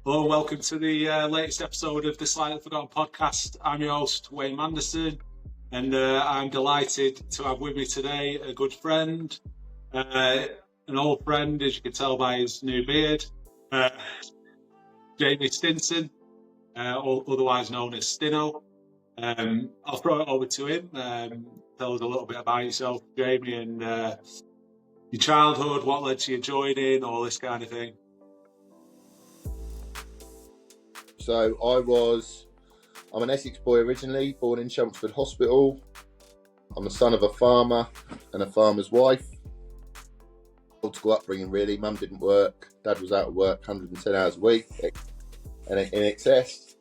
Hello, welcome to the latest episode of the Slightly Forgotten podcast. I'm your host, Wayne Manderson, and I'm delighted to have with me today a good friend, an old friend, as you can tell by his new beard, James Stinson, otherwise known as Stinno. I'll throw it over to him. Tell us a little bit about yourself, Jamie, and your childhood, what led to you joining, all this kind of thing. So I'm an Essex boy originally, born in Chelmsford Hospital. I'm the son of a farmer and a farmer's wife. Old school upbringing really. Mum didn't work, dad was out of work 110 hours a week and in excess.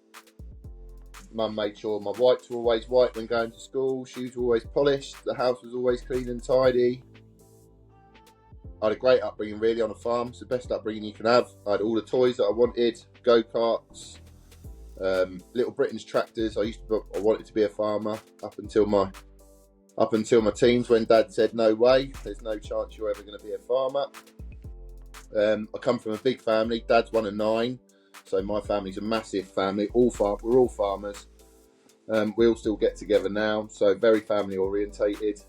Mum made sure my whites were always white when going to school, shoes were always polished, the house was always clean and tidy. I had a great upbringing really on a farm. It's the best upbringing you can have. I had all the toys that I wanted, go-karts, Little Britain's tractors. I wanted to be a farmer up until my teens, when Dad said, "No way, there's no chance you're ever going to be a farmer." I come from a big family. Dad's one of 9, so my family's a massive family. We're all farmers. We all still get together now, so very family orientated.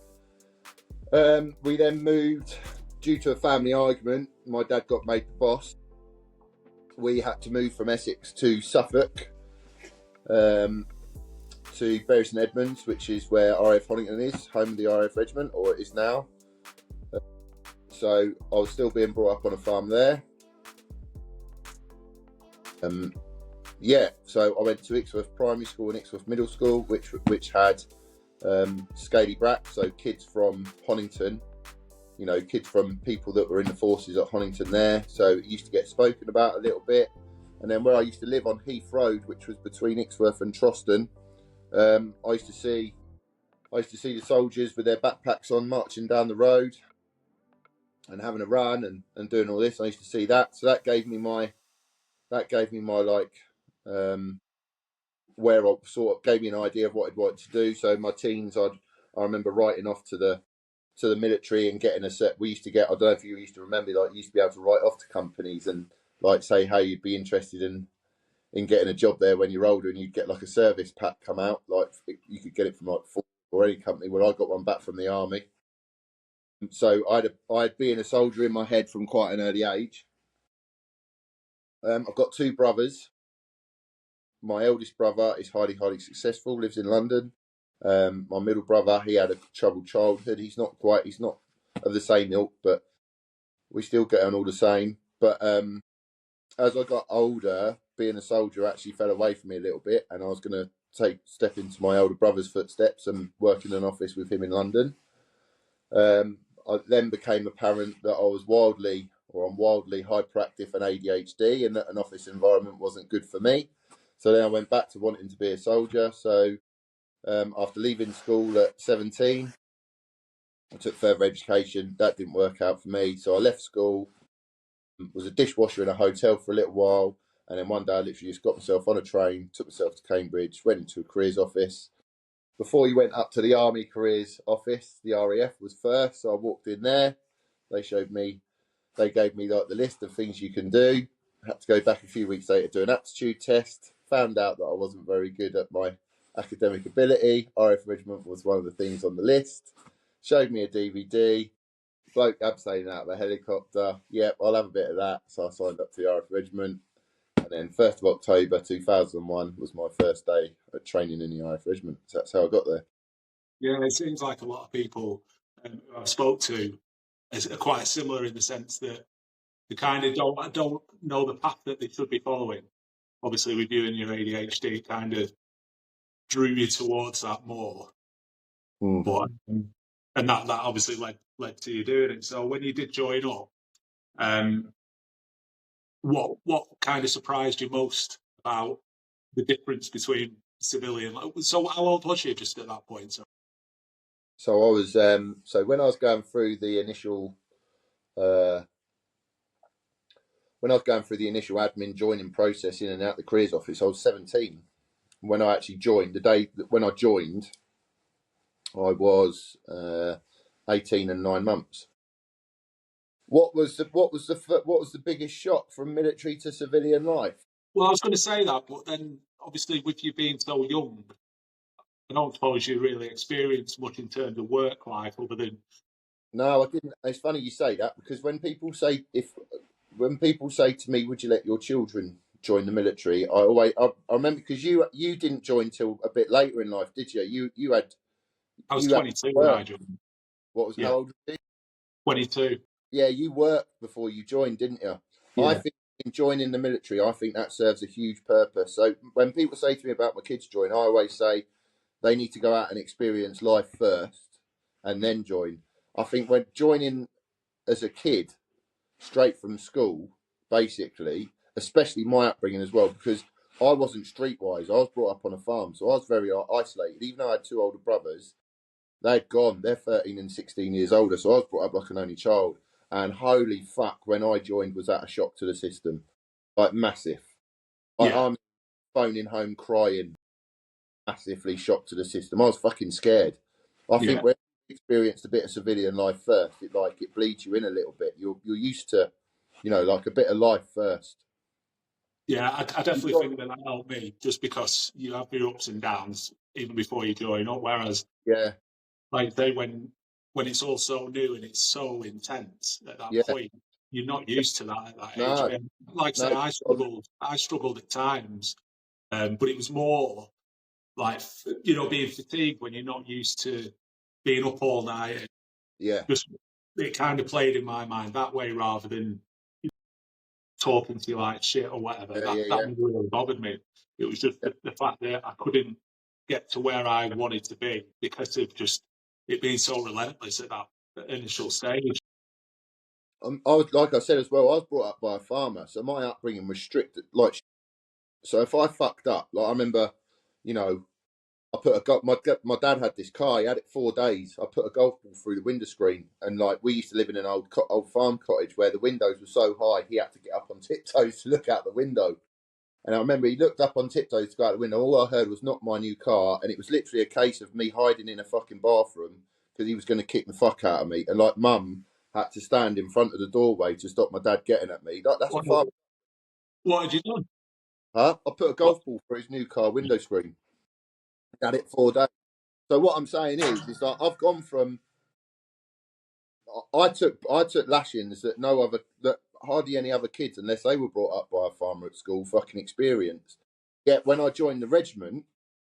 We then moved due to a family argument. My dad got made the boss. We had to move from Essex to Suffolk. To Bury St Edmunds, which is where RAF Honington is, home of the RAF Regiment, or it is now. So I was still being brought up on a farm there. So I went to Ixworth Primary School and Ixworth Middle School, which had scaly brats, so kids from Honington, kids from people that were in the forces at Honington there. So it used to get spoken about a little bit. And then where I used to live on Heath Road, which was between Ixworth and Troston, I used to see the soldiers with their backpacks on marching down the road and having a run and doing all this. I used to see that, so that gave me my where I sort of gave me an idea of what I'd wanted to do. So my teens, I remember writing off to the military and getting a set. We used to get, I don't know if you used to remember, like you used to be able to write off to companies and like say how you'd be interested in getting a job there when you're older, and you'd get like a service pack come out. Like you could get it from like Ford or any company. Well, I got one back from the army. So I'd being a soldier in my head from quite an early age. I've got 2 brothers. My eldest brother is highly successful, lives in London. My middle brother, he had a troubled childhood. He's not of the same ilk, but we still get on all the same. But as I got older, being a soldier actually fell away from me a little bit, and I was going to step into my older brother's footsteps and work in an office with him in London. I then became apparent that I'm wildly hyperactive and ADHD, and that an office environment wasn't good for me. So then I went back to wanting to be a soldier. So after leaving school at 17, I took further education. That didn't work out for me, so I left school. Was a dishwasher in a hotel for a little while, and then one day I literally just got myself on a train, took myself to Cambridge, went into a careers office. Before you went up to the Army careers office, the RAF was first, so I walked in there. They gave me like the list of things you can do. I had to go back a few weeks later to do an aptitude test. Found out that I wasn't very good at my academic ability. RAF Regiment was one of the things on the list. Showed me a DVD. Bloke abseiling out of a helicopter. Yep, I'll have a bit of that. So I signed up to the RAF Regiment. And then 1st of October 2001 was my first day at training in the RAF Regiment. So that's how I got there. Yeah, it seems like a lot of people I spoke to are quite similar in the sense that they kind of don't know the path that they should be following. Obviously, with you and your ADHD, it kind of drew you towards that more. But and that obviously led to you doing it. So when you did join up, what kind of surprised you most about the difference between civilian? So how old was you just at that point? So I was so when I was going through the initial admin joining process in and out the careers office, I was 17 when I actually joined. The day when I joined, I was 18 and 9 months. What was the biggest shock from military to civilian life? Well, I was going to say that, but then obviously with you being so young, I don't suppose you really experienced much in terms of work life other than. No, I didn't. It's funny you say that because when people say to me, "Would you let your children join the military?" I remember because you didn't join till a bit later in life, did you? I was You had 22 when I work. joined. What was Yeah, how old were you? 22. Yeah, you worked before you joined, didn't you? I Yeah, think in joining the military, I think that serves a huge purpose. So when people say to me about my kids join, I always say they need to go out and experience life first and then join. I think when joining as a kid, straight from school, basically, especially my upbringing as well, because I wasn't streetwise. I was brought up on a farm, so I was very isolated. Even though I had two older brothers, they'd gone. They're 13 and 16 years older, so I was brought up like an only child. And holy fuck, when I joined, was that a shock to the system? Like massive. yeah, I'm phoning home crying, massively shocked to the system. I was fucking scared. I yeah, think when you experienced a bit of civilian life first, it bleeds you in a little bit. You're used to, like a bit of life first. yeah. I definitely think that helped me just because you have your ups and downs even before you join up. Whereas, Yeah, like I say, when it's all so new and it's so intense at that yeah. point, you're not used to that at that age. No, And like I no. say, I struggled. I struggled at times, but it was more like being fatigued when you're not used to being up all night. Yeah, Just it kind of played in my mind that way rather than talking to you like shit or whatever. yeah, That yeah, that yeah. never really bothered me. It was just the fact that I couldn't get to where I wanted to be because of just it being so relentless at that initial stage. I was like I said as well. I was brought up by a farmer, so my upbringing was strict. Like, so if I fucked up, like I remember, you know, I put my dad had this car. He had it 4 days. I put a golf ball through the window screen, and like we used to live in an old farm cottage where the windows were so high, he had to get up on tiptoes to look out the window. And I remember he looked up on tiptoes to go out the window. All I heard was "not my new car," and it was literally a case of me hiding in a fucking bathroom because he was going to kick the fuck out of me. And like mum had to stand in front of the doorway to stop my dad getting at me. That's a What, farm. what had you done? Huh? I put a What? golf ball through his new car window screen. He had it 4 days. So what I'm saying is like I've gone from I took lashings that hardly any other kids, unless they were brought up by a farmer at school, fucking experienced. Yet when I joined the regiment,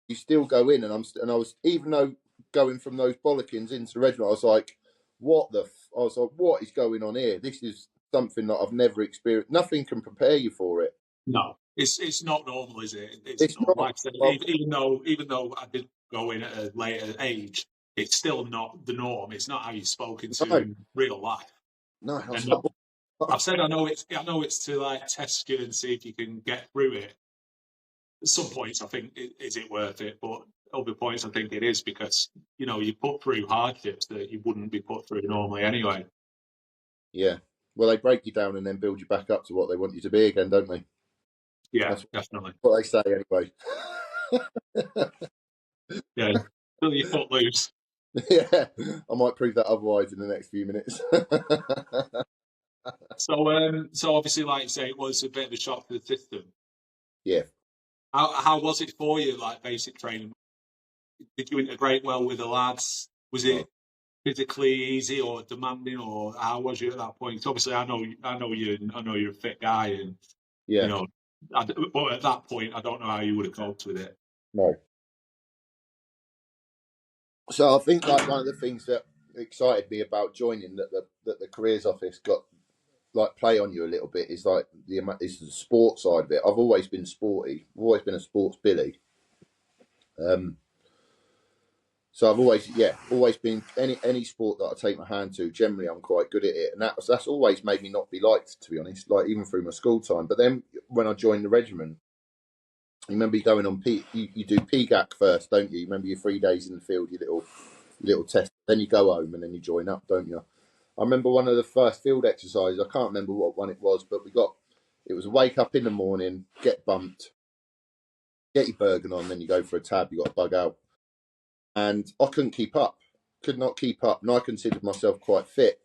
you still go in, and I was, even though going from those bollockins into the regiment, I was like, I was like, what is going on here? This is something that I've never experienced. Nothing can prepare you for it. No, it's not normal, is it? It's It's not not. like I said, Well, even though I did go in at a later age, it's still not the norm. It's not how you're spoken to no, in real life. no. I was And like, I've said I know it's to like test you and see if you can get through it. At some points, I think is it worth it, but other points, I think it is because you put through hardships that you wouldn't be put through normally anyway. yeah. Well, they break you down and then build you back up to what they want you to be again, don't they? Yeah, That's definitely. what they say anyway. Yeah, till your foot loose. Yeah, I might prove that otherwise in the next few minutes. So obviously, like you say, it was a bit of a shock to the system. Yeah. How was it for you, like basic training? Did you integrate well with the lads? Was Oh, it physically easy or demanding, or how was you at that point? Obviously, I know you're a fit guy, and you yeah. know, but at that point, I don't know how you would have coped with it. No. So I think like one of the things that excited me about joining that the careers office got like play on you a little bit is like is the sports side of it. I've always been sporty. I've always been a sports billy. Um, So I've always been any sport that I take my hand to. Generally, I'm quite good at it, and that's always made me not be liked, to be honest. Like even through my school time. But then when I joined the regiment, you remember you going on you do PGAC first, don't you? You remember your 3 days in the field, your little test. Then you go home and then you join up, don't you? I remember one of the first field exercises. I can't remember what one it was, but it was a wake up in the morning, get bumped, get your Bergen on, then you go for a tab. You got to bug out. And I couldn't keep up, could not keep up, and I considered myself quite fit.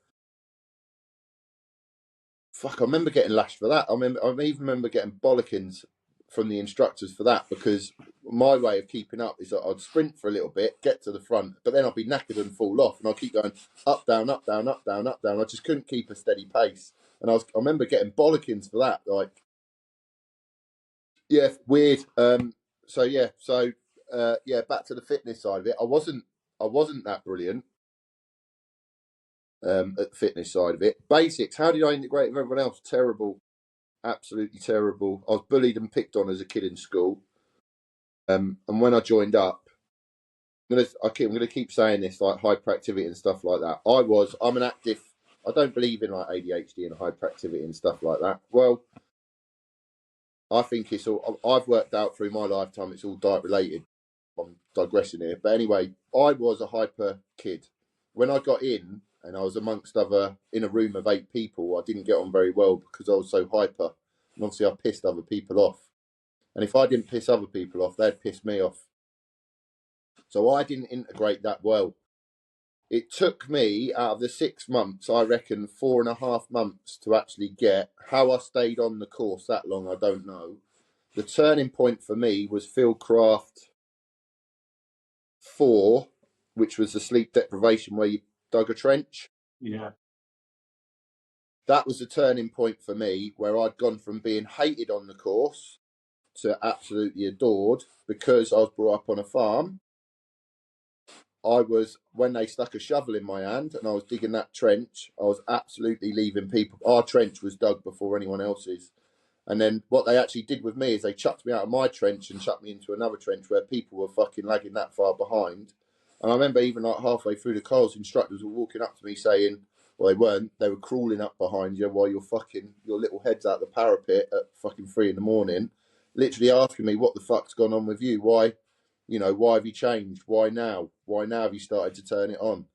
Fuck, I remember getting lashed for that. I even remember getting bollockins from the instructors for that, because my way of keeping up is that I'd sprint for a little bit, get to the front, but then I'd be knackered and fall off, and I'd keep going up, down, up, down, up, down, up, down. I just couldn't keep a steady pace, and I remember getting bollockings for that. Like, yeah, weird. So back to the fitness side of it. I wasn't that brilliant at the fitness side of it. Basics. How did I integrate with everyone else? Terrible. Absolutely terrible. I was bullied and picked on as a kid in school. And when I joined up, I'm gonna keep saying this, like hyperactivity and stuff like that. I'm an active. I don't believe in like ADHD and hyperactivity and stuff like that. Well, I think it's all. I've worked out through my lifetime. It's all diet related. I'm digressing here, but anyway, I was a hyper kid. When I got in, and I was amongst in a room of 8 people, I didn't get on very well because I was so hyper, and obviously I pissed other people off. And if I didn't piss other people off, they'd piss me off. So I didn't integrate that well. It took me, out of the 6 months, I reckon 4.5 months to actually get. How I stayed on the course that long, I don't know. The turning point for me was Fieldcraft 4, which was the sleep deprivation where you dug a trench. Yeah. That was the turning point for me, where I'd gone from being hated on the course to absolutely adored because I was brought up on a farm. When they stuck a shovel in my hand and I was digging that trench, I was absolutely leaving people. Our trench was dug before anyone else's. And then what they actually did with me is they chucked me out of my trench and chucked me into another trench where people were fucking lagging that far behind. And I remember even like halfway through the course, instructors were walking up to me saying, well, they weren't, they were crawling up behind you while your little head's out the parapet at fucking 3 a.m, literally asking me what the fuck's gone on with you. Why have you changed? Why now? Why now have you started to turn it on?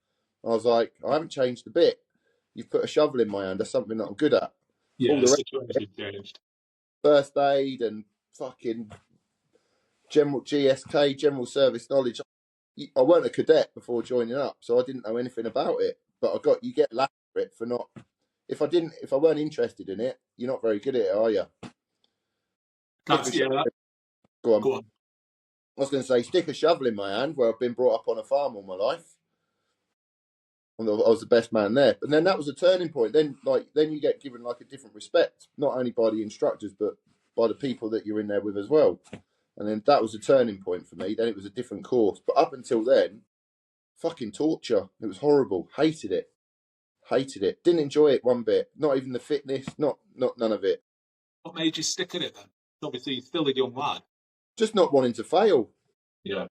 I was like, I haven't changed a bit. You've put a shovel in my hand. That's something that I'm good at. Yeah, All the situation changed. First aid and fucking general GSK, general service knowledge. I weren't a cadet before joining up, so I didn't know anything about it. But you get laughed for it for not. If I weren't interested in it, you're not very good at it, are you? Go on. Go on. I was going to say, stick a shovel in my hand where I've been brought up on a farm all my life. I was the best man there. And then that was a turning point. Then you get given like a different respect, not only by the instructors, but by the people that you're in there with as well. And then that was a turning point for me. Then it was a different course. But up until then, fucking torture. It was horrible. Hated it. Didn't enjoy it one bit. Not even the fitness, not none of it. What made you stick at it then? Obviously, you're still a young lad. Just not wanting to fail. Yeah.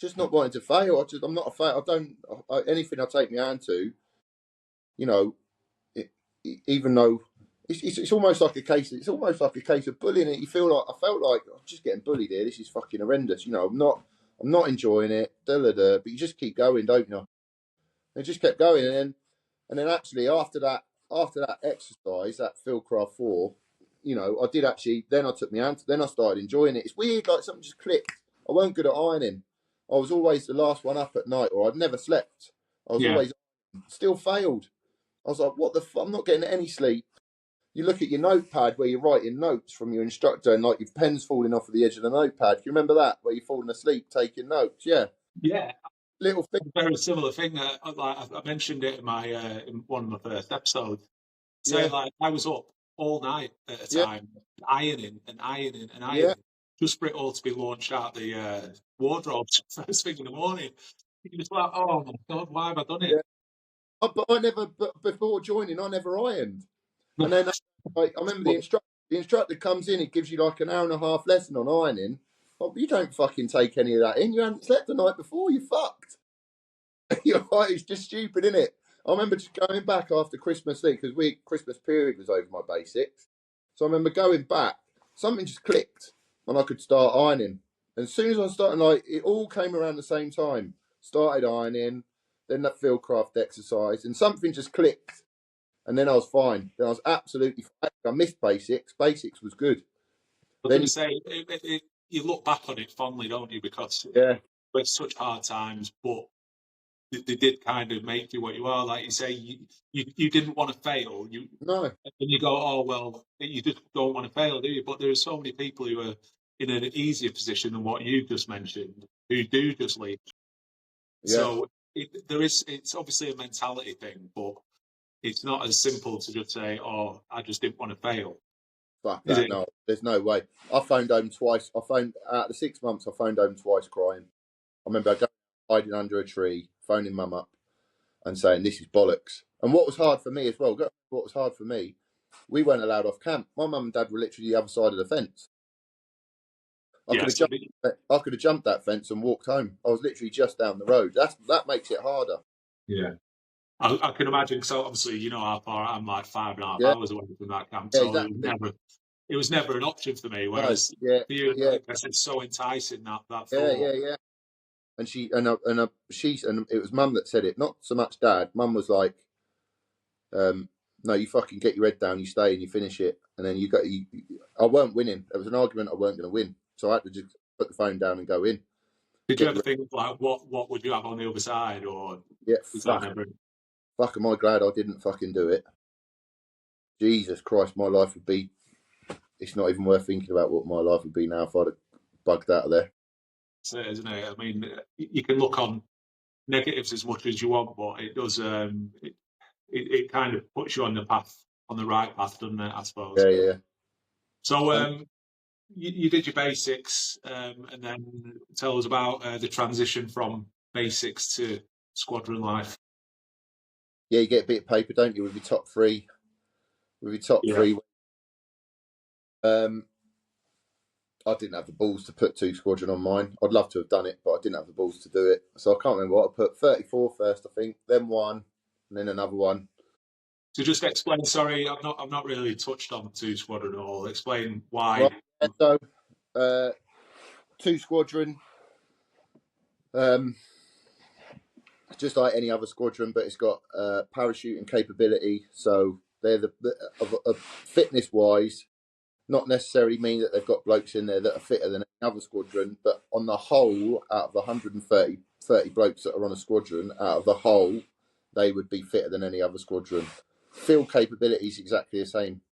Just not wanting to fail. I'm not a fail. Anything I take my hand to, even though it's almost like a case. It's almost like a case of bullying. I felt like I'm just getting bullied here. This is fucking horrendous. I'm not enjoying it. But you just keep going, don't you? They just kept going, and then actually after that exercise, that Fieldcraft 4, I did actually. Then I took my hand. Then I started enjoying it. It's weird, like something just clicked. I weren't good at ironing. I was always the last one up at night, or I'd never slept. I was always still failed. I was like, what the fuck? I'm not getting any sleep. You look at your notepad where you're writing notes from your instructor and like your pen's falling off of the edge of the notepad. Do you remember that? Where you're falling asleep taking notes? Yeah. Yeah. Little thing. A very similar thing. I mentioned it in one of my first episodes. Saying I was up all night at a time, ironing. Just for it all to be launched out the wardrobe first thing in the morning. You're just like, oh my God, why have I done it? Yeah. But before joining, I never ironed. And then I remember the instructor comes in, he gives you like an hour and a half lesson on ironing. Oh, you don't fucking take any of that in. You hadn't slept the night before, you fucked. You're right, it's just stupid, isn't it? I remember just going back after Christmas Eve, because Christmas period was over my basics. So I remember going back, something just clicked, and I could start ironing. And as soon as I started, it all came around the same time. Started ironing, then that Fieldcraft exercise, and something just clicked. And then I was fine. Then I was absolutely fine. I missed basics. Basics was good. Then you look back on it fondly, don't you? Because it's such hard times, but they did kind of make you what you are. Like you say, you didn't want to fail. No. And you go, oh well, you just don't want to fail, do you? But there are so many people who are in an easier position than what you just mentioned, who do just leave. Yeah. So it's obviously a mentality thing, but it's not as simple to just say, oh, I just didn't want to fail. Fuck Is that. it? No, there's no way. I phoned home twice. I phoned out of the 6 months. I phoned home twice crying. I remember going hiding under a tree, phoning mum up and saying, this is bollocks. And what was hard for me as well, what was hard for me, we weren't allowed off camp. My mum and dad were literally the other side of the fence. I could have jumped that fence and walked home. I was literally just down the road. That makes it harder. Yeah. I can imagine. So obviously, you know how far I'm, like 5.5 Yeah. hours away from that camp. Yeah, So exactly. it was never an option for me. Whereas No. for you, Yeah. I guess it's so enticing that thought. Yeah. And it was mum that said it, not so much dad. Mum was like, no, you fucking get your head down, you stay and you finish it, and then I weren't winning. There was an argument I weren't going to win, so I had to just put the phone down and go in. Did you ever think like what would you have on the other side, or yeah, fuck, am I glad I didn't fucking do it? Jesus Christ, my life would be. It's not even worth thinking about what my life would be now if I'd have bugged out of there. So, isn't it? I mean, you can look on negatives as much as you want, but it does. It kind of puts you on the right path, doesn't it? I suppose. Yeah. So, you did your basics, and then tell us about the transition from basics to squadron life. Yeah, you get a bit of paper, don't you, with your top three? Three. I didn't have the balls to put 2 squadron on mine. I'd love to have done it, but I didn't have the balls to do it. So I can't remember what I put. 34 first, I think, then 1, and then another 1. So just explain. Sorry, I've not really touched on 2 squadron at all. Explain why. Right, so 2 squadron, just like any other squadron, but it's got parachuting capability. So they're fitness wise, not necessarily mean that they've got blokes in there that are fitter than any other squadron, but on the whole, out of the 130 blokes that are on a squadron, out of the whole, they would be fitter than any other squadron. Field capability is exactly the same.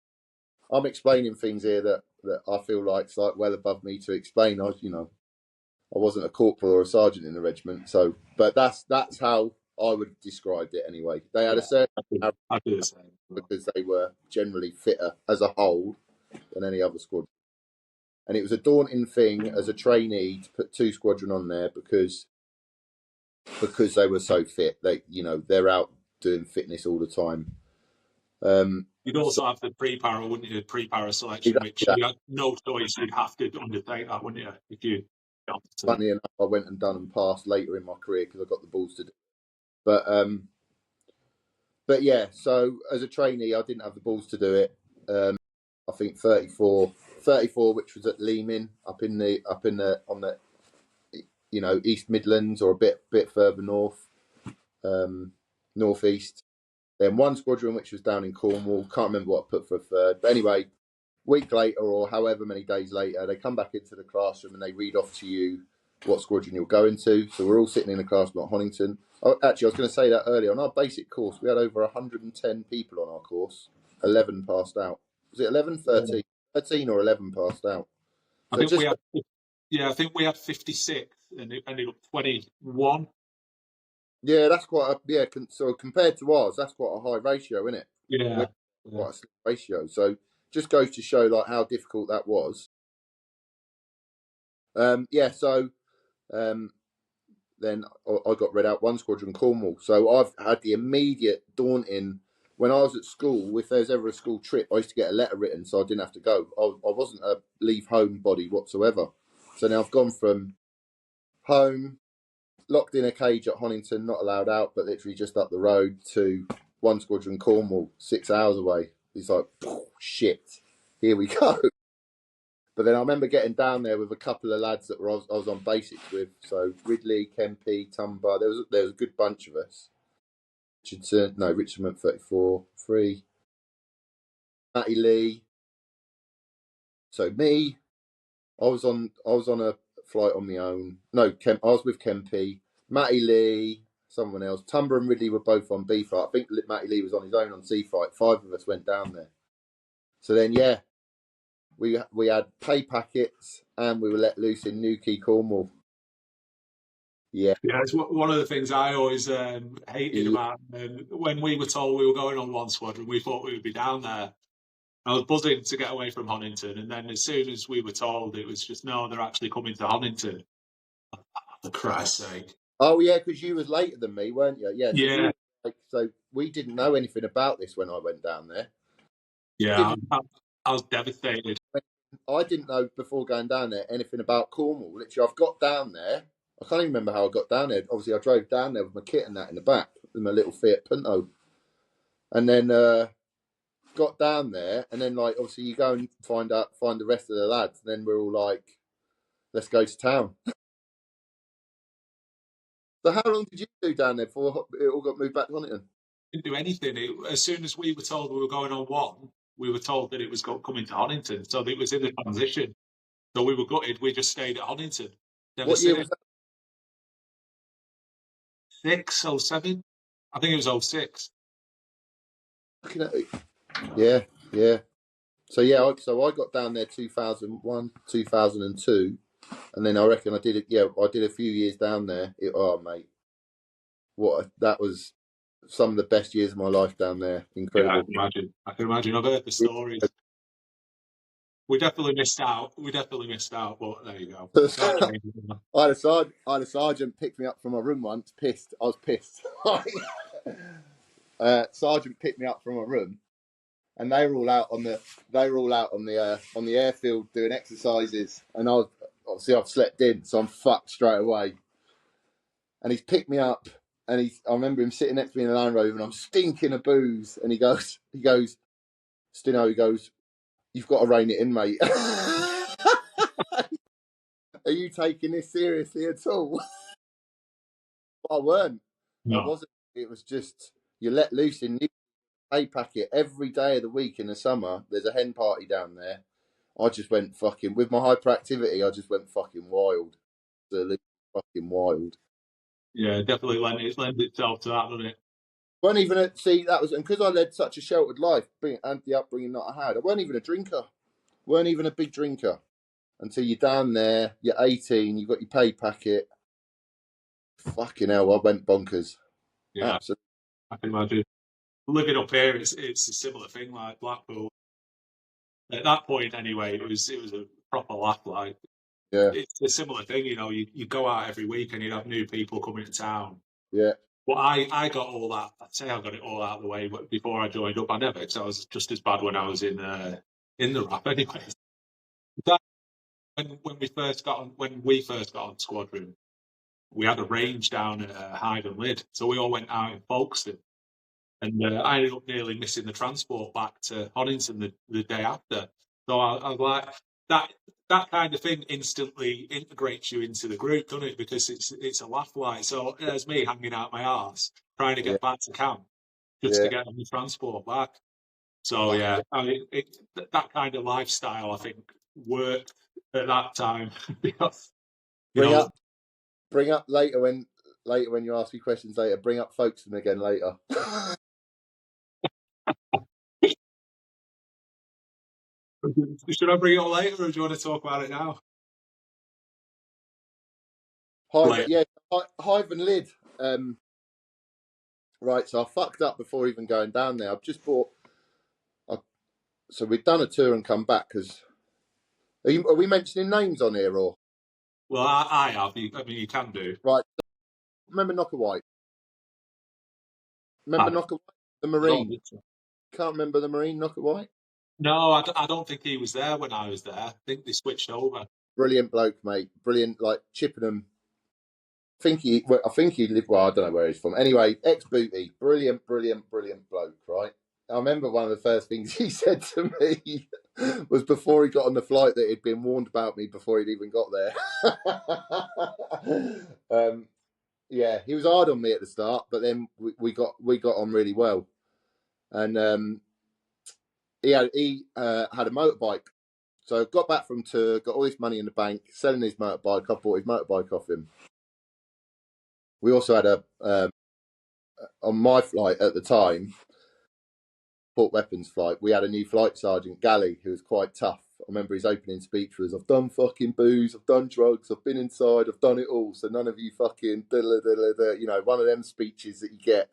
I'm explaining things here that I feel like it's like well above me to explain. I wasn't a corporal or a sergeant in the regiment, so but that's how I would have described it anyway. They had a certain because they were generally fitter as a whole than any other squadron. And it was a daunting thing as a trainee to put 2 squadron on there because they were so fit. They're out doing fitness all the time. You'd also have the pre-para, wouldn't you? Pre-para selection, which you had no choice. You'd have to undertake that, wouldn't you? If you. Funny enough, I went and done and passed later in my career because I got the balls to do it. But yeah, so as a trainee, I didn't have the balls to do it. I think 34, which was at Leaming, up in the on the East Midlands or a bit further north, northeast. Then 1 squadron which was down in Cornwall. Can't remember what I put for a 3rd, but anyway, week later or however many days later, they come back into the classroom and they read off to you what squadron you're going to. So we're all sitting in the classroom at Honington. Oh, actually, I was going to say that earlier. On our basic course, we had over 110 people on our course. 11 passed out. Was it 11? 13? 13 or 11 passed out. I think we had 56 and it ended up 21. Yeah, that's quite so compared to ours, that's quite a high ratio, isn't it? Yeah. Quite a slim ratio. So just goes to show like how difficult that was. Then I got read out 1 squadron Cornwall. So I've had the immediate daunting. When I was at school, if there's ever a school trip, I used to get a letter written so I didn't have to go. I wasn't a leave home body whatsoever. So now I've gone from home, locked in a cage at Honington, not allowed out, but literally just up the road, to 1 squadron Cornwall, 6 hours away. It's like, shit, here we go. But then I remember getting down there with a couple of lads that I was on basics with. So Ridley, Kempy, Tumba. There was a good bunch of us. Richmond 34, 3. Matty Lee. So me, I was on a flight on my own. No, I was with Kempy. Matty Lee, someone else. Tumber and Ridley were both on B Fight. I think Matty Lee was on his own on C Fight. 5 of us went down there. So then, yeah, we had pay packets and we were let loose in Newquay, Cornwall. Yeah. Yeah, it's one of the things I always hated about when we were told we were going on one squadron, we thought we would be down there. I was buzzing to get away from Honington, and then as soon as we were told, it was just, no, they're actually coming to Honington. For Christ's sake. Oh, yeah, because you was later than me, weren't you? Yeah. So, Yeah. So we didn't know anything about this when I went down there. Yeah, I was devastated. I didn't know before going down there anything about Cornwall. Literally, I've got down there. I can't even remember how I got down there. Obviously, I drove down there with my kit and that in the back, with my little Fiat Punto. And then got down there, and then, like, obviously you go and find the rest of the lads, and then we're all like, let's go to town. So how long did you do down there before it all got moved back to Huntington? Didn't do anything. As soon as we were told we were going on one, we were told that it was coming to Honington, so it was in the transition. So we were gutted. We just stayed at Honington. What year was that? 6, 07? I think it was 06. Yeah. So I got down there 2001, 2002, and then I reckon I did it. Yeah, I did a few years down there. Mate, that was some of the best years of my life down there. Incredible. Yeah, I can imagine. I've heard the stories. We definitely missed out. But there you go. I had a sergeant pick me up from my room once. Pissed. I was pissed. Sergeant picked me up from my room, and they were all out on the airfield doing exercises, and I've slept in, so I'm fucked straight away. And he's picked me up, and I remember him sitting next to me in the Land Rover, and I'm stinking of booze, and he goes, Stinno, you've got to rein it in, mate. Are you taking this seriously at all? But I weren't. No. I wasn't. It was just, you're let loose in pay packet every day of the week in the summer. There's a hen party down there. I just went fucking, with my hyperactivity, I just went fucking wild. Fucking wild. Yeah, definitely lends itself to that, doesn't it? Weren't even that was, and because I led such a sheltered life, and the upbringing that I had, I weren't even a drinker. Weren't even a big drinker until you're down there. You're 18. You've got your pay packet. Fucking hell, I went bonkers. Yeah, absolutely. I can imagine. Living up here, it's a similar thing, like Blackpool. At that point, anyway, it was a proper laugh. Like, yeah, it's a similar thing. You know, you go out every week and you'd have new people coming to town. Yeah. Well, I got all that. I'd say I got it all out of the way before I joined up. I never, because I was just as bad when I was in the RAF anyway. When we first got on squadron, we had a range down at Hyde and Lyd, so we all went out in Folkestone, and I ended up nearly missing the transport back to Honington the day after. So I was like, that kind of thing instantly integrates you into the group, doesn't it? Because it's a laugh like. So there's me hanging out my arse trying to get back to camp just to get on the transport back. So yeah, I mean, that kind of lifestyle I think worked at that time because bring up later when you ask me questions later. Bring up Folkestone again later. Should I bring it up later, or do you want to talk about it now? Hive and Lyd. Right, so I fucked up before even going down there. I've just bought. So we've done a tour and come back because. Are we mentioning names on here or? Well, I have. I mean, you can do. Right. Remember Knocker White? Knocker White, the Marine? Can't remember the Marine, Knocker White? No, I don't think he was there when I was there. I think they switched over. Brilliant bloke, mate. Brilliant, like Chippenham. I think he lived. Well, I don't know where he's from. Anyway, ex-booty. Brilliant bloke, right? I remember one of the first things he said to me was before he got on the flight that he'd been warned about me before he'd even got there. Yeah, he was hard on me at the start, but then we got on really well. And he had a motorbike. So got back from tour, got all his money in the bank, selling his motorbike. I bought his motorbike off him. We also had a on my flight at the time, Port Weapons flight, we had a new flight sergeant, Galley, who was quite tough. I remember his opening speech was, "I've done fucking booze, I've done drugs, I've been inside, I've done it all, so none of you fucking," you know, one of them speeches that you get.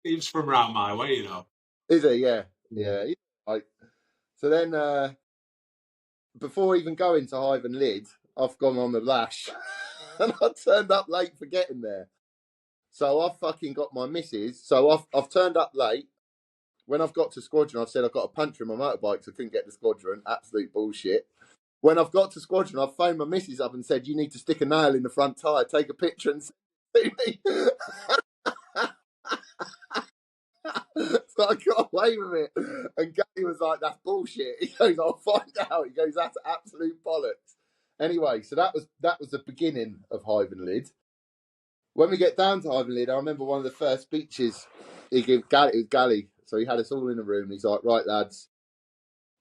He was from round my way, you know. Is he? Yeah. Like, so then, before even going to Hive and Lid, I've gone on the lash and I turned up late for getting there. So I've fucking got my missus. So I've turned up late. When I've got to squadron, I've said I've got a puncture in my motorbike, so I couldn't get to squadron. Absolute bullshit. When I've got to squadron, I've phoned my missus up and said, "You need to stick a nail in the front tyre, take a picture and send it to me." So I got away with it. And Gary was like, "That's bullshit." He goes, "I'll find out." He goes, "That's absolute bollocks." Anyway, so that was the beginning of Hive and Lid. When we get down to Hive and Lid, I remember one of the first speeches he gave Gally. It was Gally. So he had us all in a room. He's like, "Right, lads,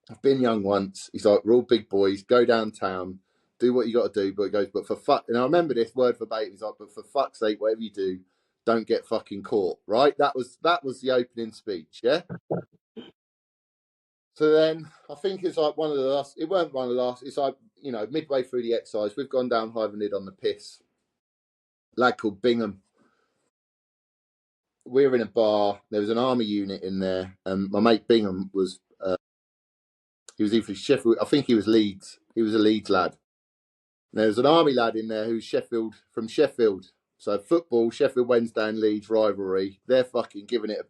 I've been young once." He's like, "We're all big boys. Go downtown, do what you got to do." But he goes, "But for fuck," and I remember this word verbatim. He's like, "But for fuck's sake, whatever you do, don't get fucking caught." Right? That was the opening speech. Yeah. So then I think it's like one of the last. It weren't one of the last. It's like, you know, midway through the exercise, we've gone down Hive and Lid on the piss. Lad called Bingham. We were in a bar. There was an army unit in there, and my mate Bingham was. He was either Sheffield. I think he was Leeds. He was a Leeds lad. And there was an army lad in there who's from Sheffield. So football, Sheffield Wednesday and Leeds rivalry. They're fucking giving it a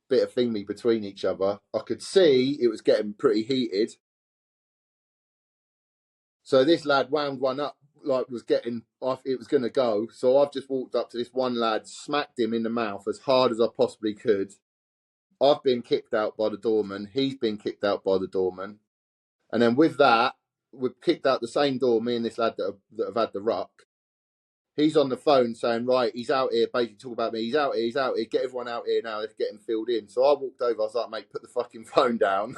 bit of thingy between each other. I could see it was getting pretty heated. So this lad wound one up, like was getting off. It was going to go. So I've just walked up to this one lad, smacked him in the mouth as hard as I possibly could. I've been kicked out by the doorman. He's been kicked out by the doorman. And then with that, we've kicked out the same door, me and this lad that have had the ruck. He's on the phone saying, "Right, he's out here," basically talking about me. He's out here, get everyone out here now, let's get him filled in. So I walked over, I was like, "Mate, put the fucking phone down."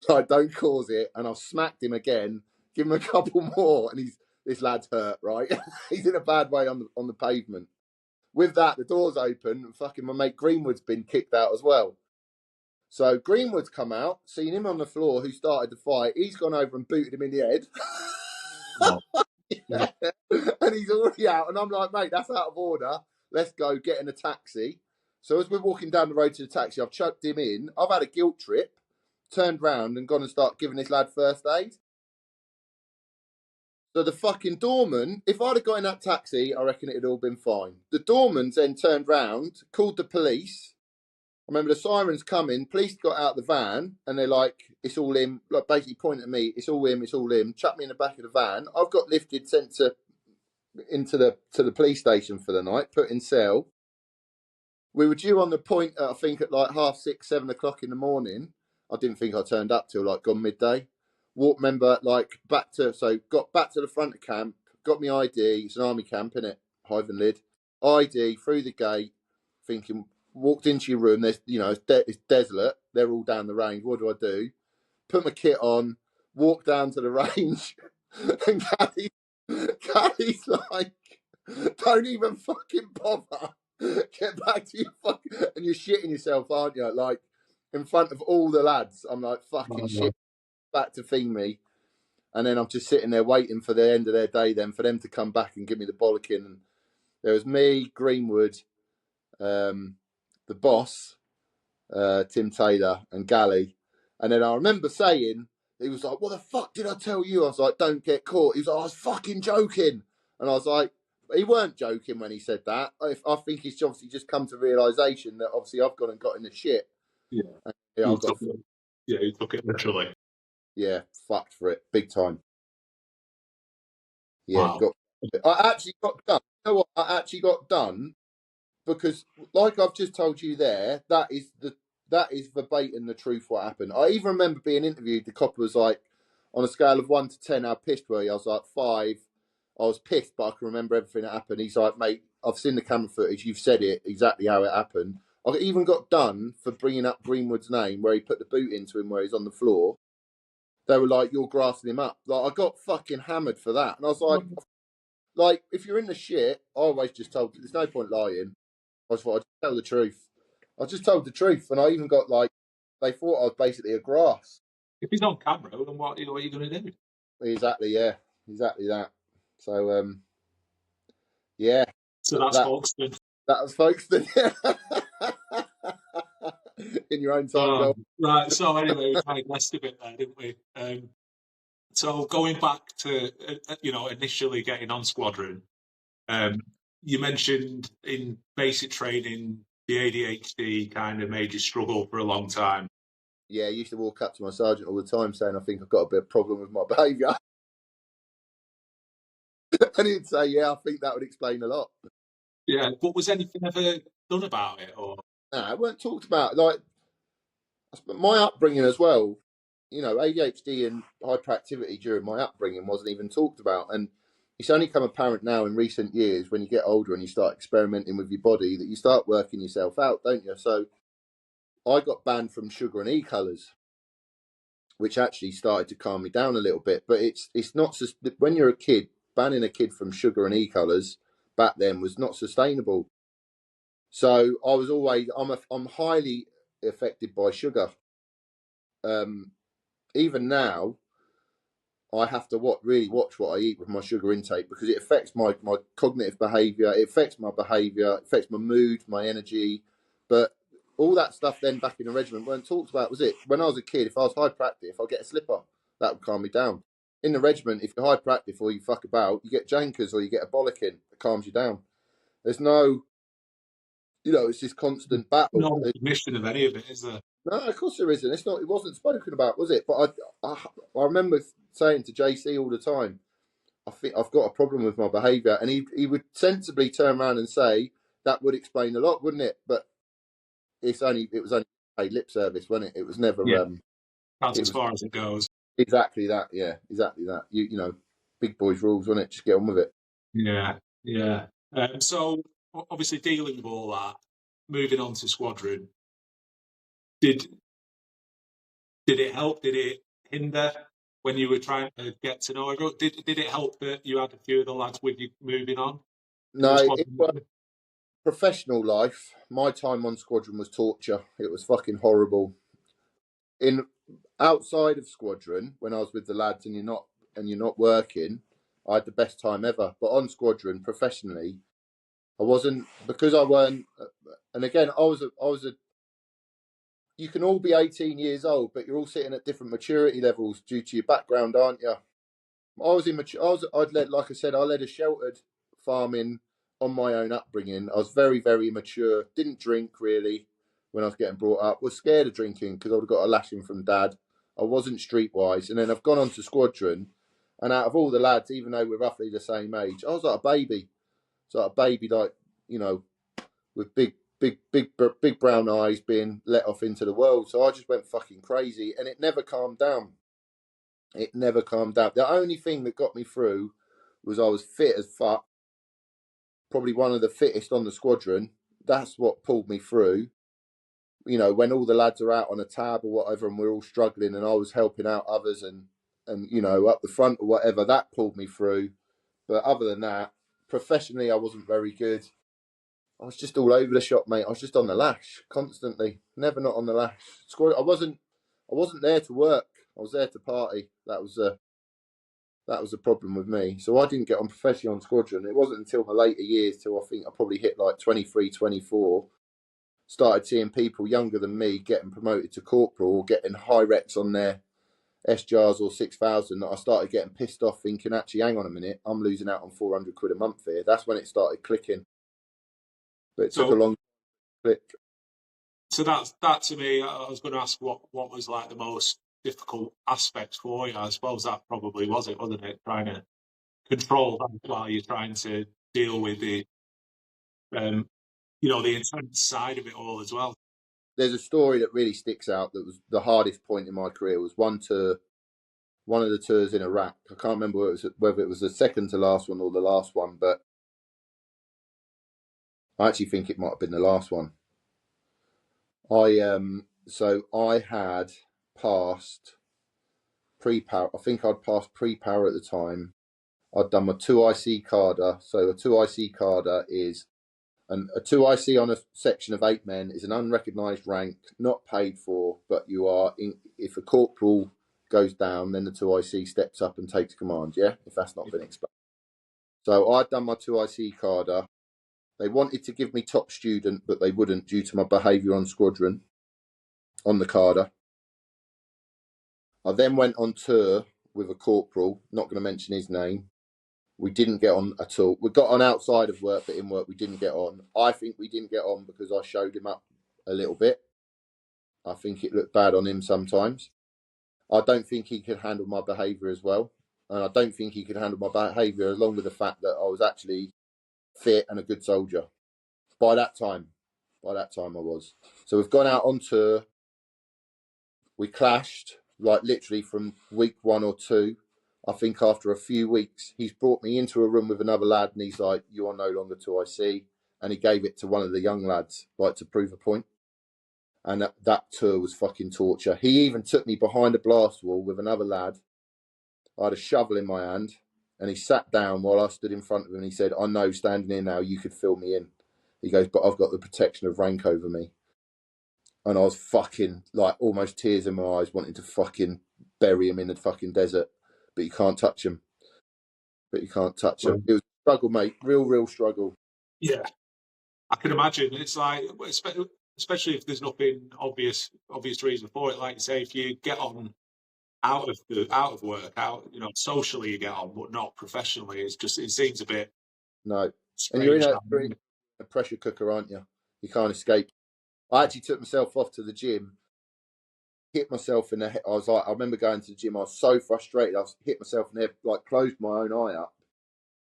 Like, don't cause it. And I've smacked him again, give him a couple more, and this lad's hurt, right? He's in a bad way on the pavement. With that, the door's open, and fucking my mate Greenwood's been kicked out as well. So Greenwood's come out, seen him on the floor who started the fight. He's gone over and booted him in the head. Oh. Yeah. And he's already out. And I'm like, "Mate, that's out of order. Let's go get in a taxi." So as we're walking down the road to the taxi, I've chucked him in. I've had a guilt trip, turned round and gone and start giving this lad first aid. So the fucking doorman, if I'd have got in that taxi, I reckon it'd all been fine. The doorman's then turned round, called the police. I remember the sirens coming, police got out the van, and they're like, "It's all him," like basically pointing at me, "It's all him, it's all him." Chuck me in the back of the van. I've got lifted, sent into the police station for the night, put in cell. We were due on the point, I think at like 6:30, 7 o'clock in the morning. I didn't think I turned up till like gone midday. Remember, like got back to the front of camp, got my ID. It's an army camp, innit? Hive and Lid. ID through the gate, thinking. Walked into your room. There's, you know, it's desolate. They're all down the range. What do? Put my kit on. Walk down to the range, and Caddy's like, "Don't even fucking bother. Get back to your fucking..." And you're shitting yourself, aren't you? Like in front of all the lads. I'm like, "Fucking shit." Back to feed me, and then I'm just sitting there waiting for the end of their day. Then for them to come back and give me the bollocking. And there was me, Greenwood, the boss, Tim Taylor, and Galley. And then I remember saying, he was like, "What the fuck did I tell you?" I was like, "Don't get caught." He was like, "I was fucking joking." And I was like, he weren't joking when he said that. I think he's obviously just come to realisation that obviously I've gone and got in the shit. Yeah. And, He took it literally. Yeah, fucked for it. Big time. Yeah, Wow. I actually got done. You know what? I actually got done because, like I've just told you there, that is verbatim the truth what happened. I even remember being interviewed. The copper was like, on a scale of 1 to 10, how pissed were you? I was like 5. I was pissed, but I can remember everything that happened. He's like, "Mate, I've seen the camera footage. You've said it exactly how it happened." I even got done for bringing up Greenwood's name, where he put the boot into him, where he's on the floor. They were like, "You're grassing him up." Like, I got fucking hammered for that, and I was like, if you're in the shit, I always just told you, there's no point lying. I just thought I'd tell the truth. I just told the truth, and I even got like they thought I was basically a grass. If he's on camera, then what are you going to do? Exactly, yeah, exactly that. So yeah, So that's Folkestone. that was Folkestone. In your own time, Bill. Right. So anyway, we digressed a bit there, didn't we? So going back to initially getting on squadron, you mentioned in basic training the ADHD kind of made you struggle for a long time. Yeah, I used to walk up to my sergeant all the time saying I think I've got a bit of problem with my behaviour. And he'd say, yeah, I think that would explain a lot. Yeah, but was anything ever done about it? Or No, it weren't talked about. Like, my upbringing as well, ADHD and hyperactivity during my upbringing wasn't even talked about. And it's only come apparent now in recent years when you get older and you start experimenting with your body that you start working yourself out, don't you? So I got banned from sugar and e-colours, which actually started to calm me down a little bit. But it's not just when you're a kid, banning a kid from sugar and e-colours back then was not sustainable. So I was always I'm highly affected by sugar. Even now, I have to really watch what I eat with my sugar intake because it affects my cognitive behaviour, it affects my behaviour, it affects my mood, my energy. But all that stuff then back in the regiment weren't talked about, was it? When I was a kid, if I was hyperactive, I'd get a slipper. That would calm me down. In the regiment, if you're hyperactive or you fuck about, you get jankers or you get a bollocking that calms you down. There's no, it's this constant battle. no recognition of any of it, is there? No, of course there isn't. It wasn't spoken about, was it? But I remember saying to JC all the time, I think I've got a problem with my behaviour, and he would sensibly turn around and say that would explain a lot, wouldn't it? But it was only paid lip service, wasn't it? It was never. Yeah, that's as far as it goes. Exactly that. Yeah, exactly that. Big boys rules, wasn't it? Just get on with it. Yeah, yeah. So obviously dealing with all that, moving on to squadron, did it help? Did it hinder when you were trying to get to know everyone? Did it help that you had a few of the lads with you moving on? No, professional life. My time on squadron was torture. It was fucking horrible. Outside of squadron, when I was with the lads and you're not working, I had the best time ever. But on squadron, professionally, I wasn't, because I weren't. And again, I was a. You can all be 18 years old, but you're all sitting at different maturity levels due to your background, aren't you? I'd led, like I said, I led a sheltered farming on my own upbringing. I was very, very mature. Didn't drink really when I was getting brought up. Was scared of drinking because I would have got a lashing from dad. I wasn't streetwise, and then I've gone on to squadron, and out of all the lads, even though we're roughly the same age, I was like a baby. So like a baby, with big brown eyes, being let off into the world. So I just went fucking crazy, and it never calmed down. It never calmed down. The only thing that got me through was I was fit as fuck. Probably one of the fittest on the squadron. That's what pulled me through. When all the lads are out on a tab or whatever and we're all struggling and I was helping out others and up the front or whatever, that pulled me through. But other than that, professionally, I wasn't very good. I was just all over the shop, mate. I was just on the lash constantly. Never not on the lash. I wasn't there to work. I was there to party. That was a problem with me. So I didn't get on professionally on squadron. It wasn't until my later years, till I think I probably hit like 23, 24, started seeing people younger than me getting promoted to corporal or getting high recs on their SJARs or 6,000, that I started getting pissed off, thinking, actually, hang on a minute, I'm losing out on 400 quid a month here. That's when it started clicking. But it took a long click. So that to me, I was going to ask what was like the most difficult aspect for you. I suppose that probably was it, wasn't it? Trying to control that while you're trying to deal with the the intense side of it all as well. There's a story that really sticks out that was the hardest point in my career. Was one of the tours in Iraq. I can't remember whether it was the second to last one or the last one, but I actually think it might have been the last one. I had passed pre-power. I think I'd passed pre-power at the time. I'd done my 2IC Carder. So a 2IC Carder is And a 2IC on a section of 8 men is an unrecognised rank, not paid for, but you are, if a corporal goes down, then the 2IC steps up and takes command, yeah? If that's not been explained. So I'd done my 2IC carder. They wanted to give me top student, but they wouldn't due to my behaviour on squadron, on the carder. I then went on tour with a corporal, not going to mention his name. We didn't get on at all. We got on outside of work, but in work we didn't get on. I think we didn't get on because I showed him up a little bit. I think it looked bad on him sometimes. I don't think he could handle my behaviour as well. And I don't think he could handle my behaviour along with the fact that I was actually fit and a good soldier. By that time I was. So we've gone out on tour. We clashed, like literally from week 1 or 2. I think after a few weeks, he's brought me into a room with another lad and he's like, you are no longer 2IC. And he gave it to one of the young lads, like to prove a point. And that tour was fucking torture. He even took me behind a blast wall with another lad. I had a shovel in my hand and he sat down while I stood in front of him and he said, I know standing here now, you could fill me in. He goes, but I've got the protection of rank over me. And I was fucking, like, almost tears in my eyes, wanting to fucking bury him in the fucking desert. But you can't touch him. It was a struggle, mate. Real struggle. Yeah, I can imagine. It's like, especially if there's nothing obvious reason for it. Like you say, if you get on out of work, socially you get on, but not professionally. It seems a bit. No, and strange. you're in a pressure cooker, aren't you? You can't escape. I actually took myself off to the gym, hit myself in the head. I remember going to the gym. I was so frustrated. I hit myself in the head, like closed my own eye up.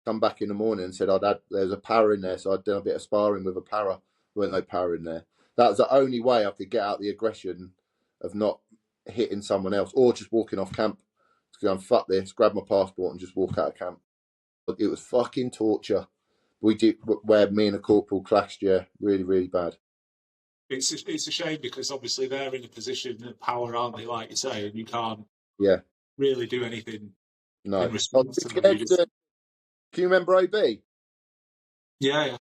Come back in the morning and said there's a para in there, so I'd done a bit of sparring with a para. There weren't no para in there. That was the only way I could get out the aggression of not hitting someone else or just walking off camp. To go and fuck this, grab my passport and just walk out of camp. It was fucking torture. We did where me and a corporal clashed. Yeah, really bad. It's a shame because obviously they're in a position of power, aren't they? Like you say, and you can't really do anything. No. In response to them. Can you remember OB? Yeah.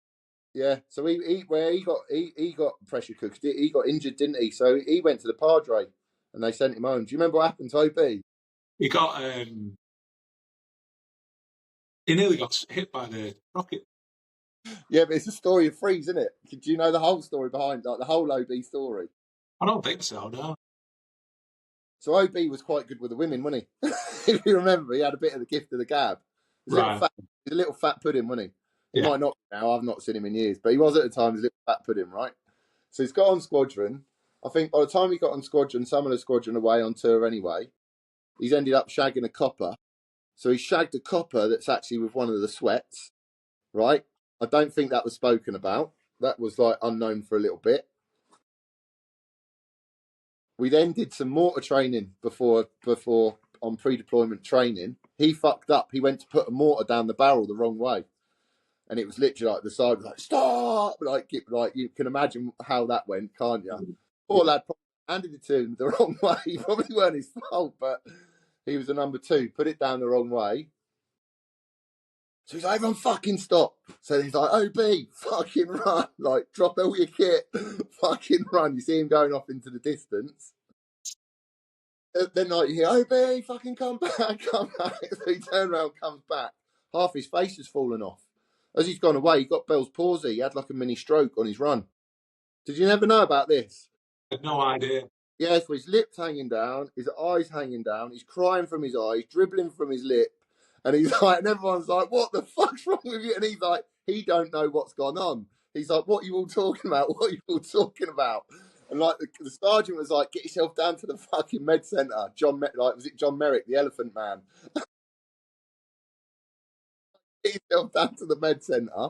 Yeah. So he got pressure cooked. He got injured, didn't he? So he went to the Padre, and they sent him home. Do you remember what happened to OB? He got he nearly got hit by the rocket. Yeah, but it's a story of threes, isn't it? Do you know the whole story behind, like the whole OB story? I don't think so, no. So OB was quite good with the women, wasn't he? If you remember, he had a bit of the gift of the gab. He's a little fat pudding, wasn't he? He might not be now. I've not seen him in years, but he was at the time. He's a little fat pudding, right? So he's got on squadron. I think by the time he got on squadron, some of the squadron away on tour anyway, he's ended up shagging a copper. So he shagged a copper that's actually with one of the sweats, right? I don't think that was spoken about. That was like unknown for a little bit. We then did some mortar training before on pre-deployment training. He fucked up. He went to put a mortar down the barrel the wrong way. And it was literally like the side was like, stop! Like you can imagine how that went, can't you? Poor lad handed it to him the wrong way. It probably weren't his fault, but he was a number 2. Put it down the wrong way. So he's like, everyone fucking stop. So he's like, OB, fucking run. Like, drop all your kit. Fucking run. You see him going off into the distance. Then like, you hear, OB, fucking come back, come back. So he turns around, comes back. Half his face has fallen off. As he's gone away, he got Bell's palsy. He had like a mini stroke on his run. Did you never know about this? I had no idea. Yeah, so his lips hanging down, his eyes hanging down, he's crying from his eyes, dribbling from his lip. And he's like, and everyone's like, what the fuck's wrong with you? And he's like, he don't know what's gone on. He's like, what are you all talking about? What are you all talking about? And like the sergeant was like, get yourself down to the fucking med centre. Was it John Merrick, the Elephant Man? Get yourself down to the med centre.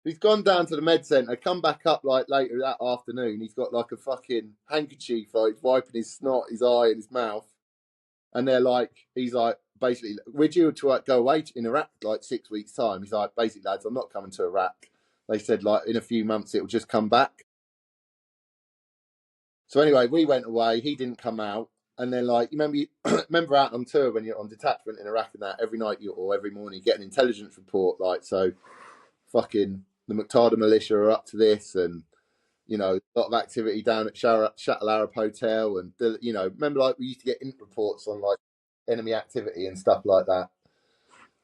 He's gone down to the med centre, come back up like later that afternoon. He's got like a fucking handkerchief, like he's wiping his snot, his eye, and his mouth. And they're like, he's like, basically, we're due to go away in Iraq like 6 weeks' time. He's like, basically, lads, I'm not coming to Iraq. They said like in a few months it'll just come back. So anyway, we went away. He didn't come out. And then like, you remember out on tour when you're on detachment in Iraq and that every night or every morning you get an intelligence report. Like, so fucking the Muqtada militia are up to this, and you know, a lot of activity down at Chateau Arab Hotel, and you know, remember like we used to get int reports on like enemy activity and stuff like that,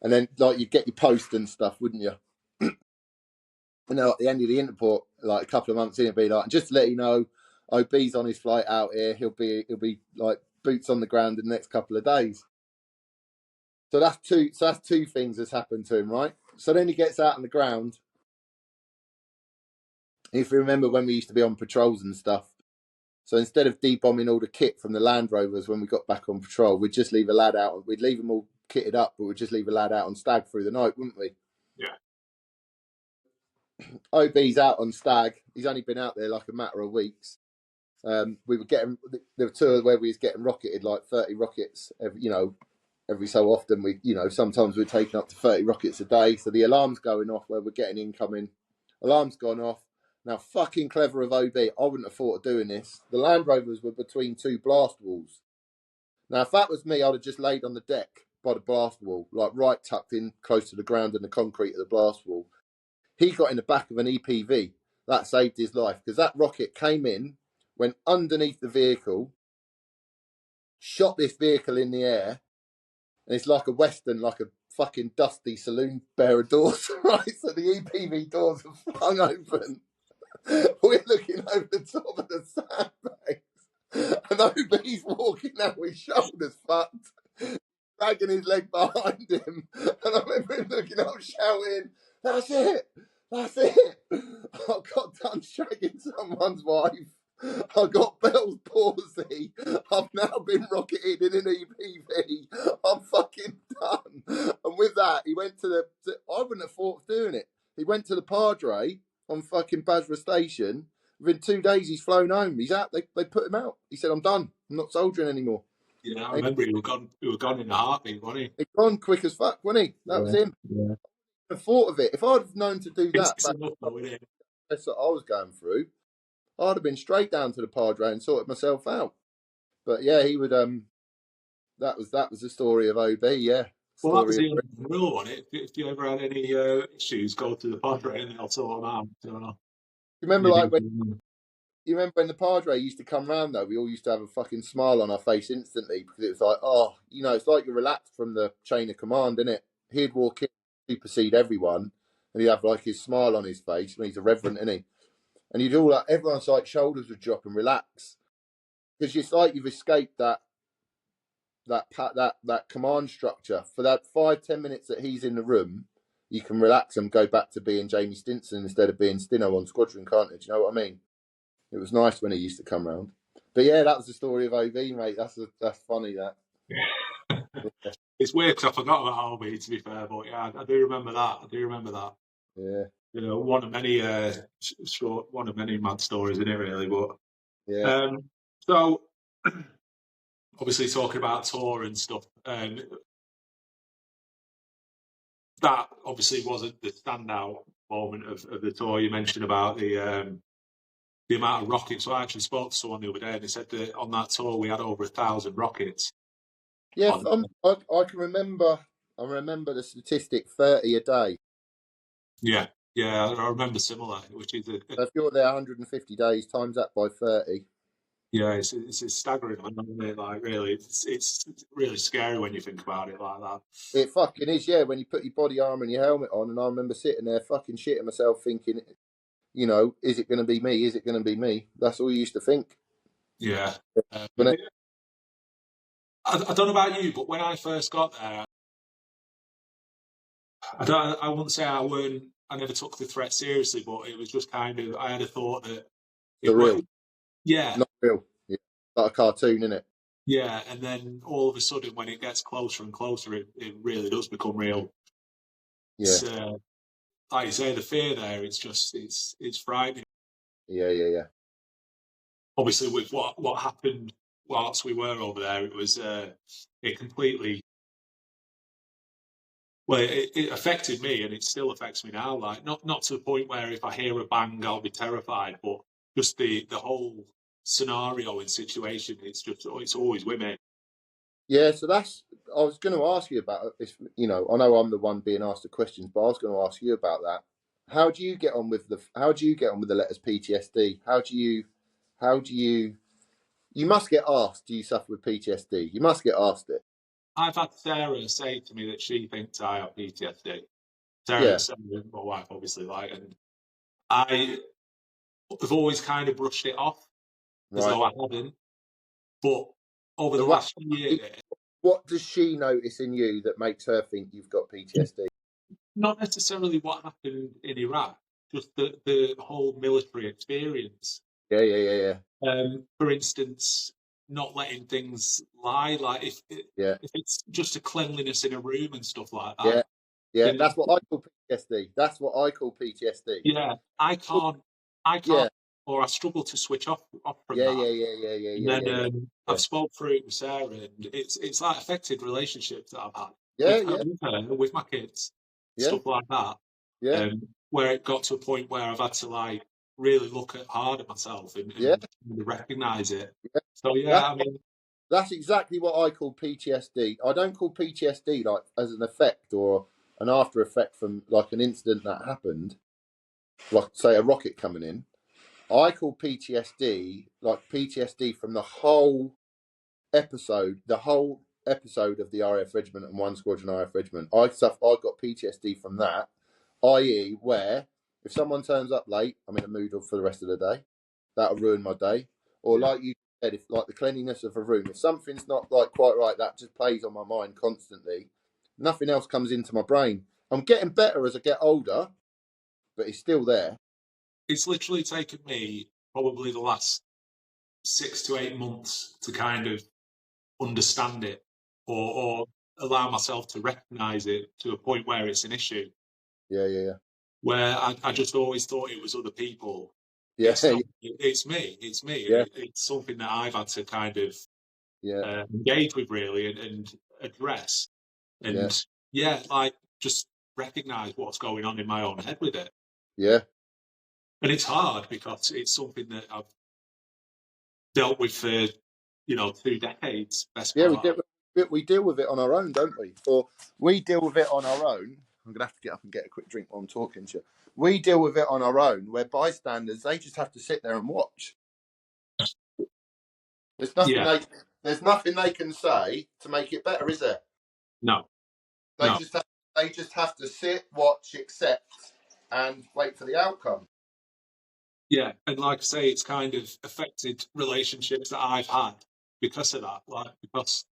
and then like you'd get your post and stuff, wouldn't you? And then at the end of the int report, like a couple of months in, it'd be like, just to let you know, OB's on his flight out here. He'll be like boots on the ground in the next couple of days. So that's two things that's happened to him, right? So then he gets out on the ground. If you remember when we used to be on patrols and stuff, so instead of debombing all the kit from the Land Rovers when we got back on patrol, we'd just leave a lad out. We'd leave them all kitted up, but we'd just leave a lad out on stag through the night, wouldn't we? Yeah. OB's out on stag. He's only been out there like a matter of weeks. We were getting, there were two where we was getting rocketed like 30 rockets every so often. We, you know, sometimes we're taking up to 30 rockets a day. So the alarm's going off where we're getting incoming. Alarm's gone off. Now, fucking clever of OB. I wouldn't have thought of doing this. The Land Rovers were between two blast walls. Now, if that was me, I'd have just laid on the deck by the blast wall, like right tucked in close to the ground and the concrete of the blast wall. He got in the back of an EPV. That saved his life because that rocket came in, went underneath the vehicle, shot this vehicle in the air, and it's like a Western, like a fucking dusty saloon bearer doors, right? So the EPV doors are flung open. We're looking over the top of the sandbags, and OB's walking out with his shoulders fucked, dragging his leg behind him. And I remember him looking up, shouting, "That's it! That's it! I got done shagging someone's wife. I got Bell's palsy. I've now been rocketed in an EPV. I'm fucking done." And with that, he went to I wouldn't have thought of doing it. He went to the Padre on fucking Basra Station. Within 2 days, he's flown home. He's out. They put him out. He said, "I'm done. I'm not soldiering anymore." Yeah, I remember he was gone in a heartbeat, wasn't he? He'd gone quick as fuck, wasn't he? That was him. Yeah. I thought of it. If I'd have known to do that, It's enough though, isn't it? that's what I was going through, I'd have been straight down to the Padre and sorted myself out. But yeah, he would. That was the story of OB. Yeah. Well, that was Story the rule on it. If you ever had any issues, go to the Padre and they'll sort them out. So, remember, like when the Padre used to come round though, we all used to have a fucking smile on our face instantly because it was like, oh, you know, it's like you're relaxed from the chain of command, isn't it? He'd walk in, supersede everyone, and he'd have like his smile on his face, and he's a reverend, isn't he? And you'd all like, everyone's like shoulders would drop and relax because it's like you've escaped that command structure for that 5-10 minutes that he's in the room. You can relax and go back to being James Stinson instead of being Stinno on squadron, can't it? Do you know what I mean? It was nice when he used to come round. But yeah, that was the story of OB, mate. That's funny. That. It's weird because I forgot about OB, to be fair, but yeah, I do remember that. Yeah. You know, one of many mad stories in it, really. But yeah. So obviously talking about tour and stuff, that obviously wasn't the standout moment of the tour. You mentioned about the amount of rockets. So I actually spoke to someone the other day, and they said that on that tour we had over 1,000 rockets. Yeah, I can remember. I remember the statistic: 30 a day. Yeah, I remember similar. Which is so if you're there 150 days, times that by 30. Yeah, it's staggering, isn't it? Like, really, it's really scary when you think about it like that. It fucking is, yeah. When you put your body armor and your helmet on, and I remember sitting there fucking shitting myself, thinking, you know, is it going to be me? Is it going to be me? That's all you used to think. Yeah. I don't know about you, but when I first got there, I wouldn't say I never took the threat seriously, but it was just kind of, I had a thought that it real. Yeah. Not real. Yeah. Like a cartoon, innit? Yeah, and then all of a sudden, when it gets closer and closer, it really does become real. Yeah. Like you say, the fear there, it's frightening. Yeah. Obviously, with what happened whilst we were over there, it was it completely. Well, it affected me, and it still affects me now. Like not to the point where if I hear a bang, I'll be terrified, but just the whole scenario and situation. It's always with me. Yeah, so I was going to ask you about this. You know, I know I'm the one being asked the questions, but I was going to ask you about that. how do you get on with the letters PTSD? You must get asked, do you suffer with PTSD? You must get asked it. I've had Sarah say to me that she thinks I have PTSD. Yeah. Sarah, my wife, obviously, like, and I have always kind of brushed it off as Right. though I hadn't. But over the So last year, what does she notice in you that makes her think you've got PTSD? not necessarily what happened in Iraq, just the whole military experience. Yeah. For instance, not letting things lie, like Yeah. if it's just a cleanliness in a room and stuff like Yeah. that, Yeah. then That's what I call PTSD. That's what I call PTSD. yeah, I Yeah. can't, or I struggle to switch off from Yeah. that. And then Yeah. I've spoke through it with Sarah, and it's like affected relationships that I've had Yeah. with her, with my kids, Yeah. stuff like that. Yeah. Where it got to a point where I've had to like really look hard at myself Yeah. and recognise it. Yeah. So yeah, I mean, That's exactly what I call PTSD. I don't call PTSD like as an effect or an after effect from like an incident that happened, like say a rocket coming in. I call PTSD like PTSD from the whole episode of the RAF Regiment and One Squadron RAF Regiment. I got PTSD from that, i.e., where if someone turns up late, I'm in a mood for the rest of the day. That'll ruin my day. Or yeah. like you said, if like the cleanliness of a room, if something's not like quite right, that just plays on my mind constantly. Nothing else comes into my brain. I'm getting better as I get older, but it's still there. It's literally taken me probably the last 6 to 8 months to kind of understand it or allow myself to recognise it to a point where it's an issue. Yeah. Where I just always thought it was other people. Yeah. It's not. It's me. It's me. Yeah. It's something that I've had to kind of Yeah. engage with really and address. Yeah. And yeah, like just recognise what's going on in my own head with it. Yeah. And it's hard because it's something that I've dealt with for 2 decades. Best Yeah, part. we deal with it on our own, don't we? Or we deal with it on our own. I'm gonna have to get up and get a quick drink while I'm talking to you. We deal with it on our own, where bystanders they just have to sit there and watch. There's nothing Yeah. there's nothing they can say to make it better, is there? No. They just have to sit, watch, accept, and wait for the outcome. Yeah, and like I say, it's kind of affected relationships that I've had because of that. Like because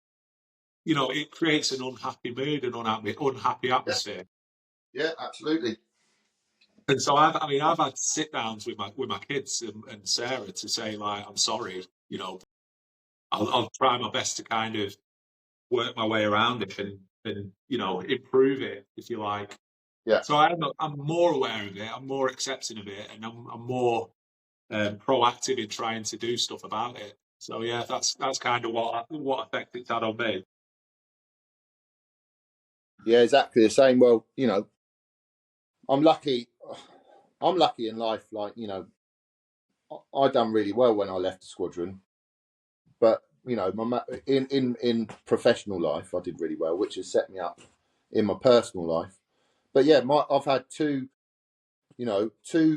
it creates an unhappy mood, an unhappy atmosphere. Yeah, absolutely. And so I've had sit downs with my kids and Sarah to say like, I'm sorry, I'll try my best to kind of work my way around it and improve it if you like. Yeah. So I'm more aware of it, I'm more accepting of it, and I'm more proactive in trying to do stuff about it. So yeah, that's kind of what effect it's had on me. Yeah, exactly the same. Well, I'm lucky. I'm lucky in life. Like I done really well when I left the squadron, but in professional life, I did really well, which has set me up in my personal life. But yeah, I've had two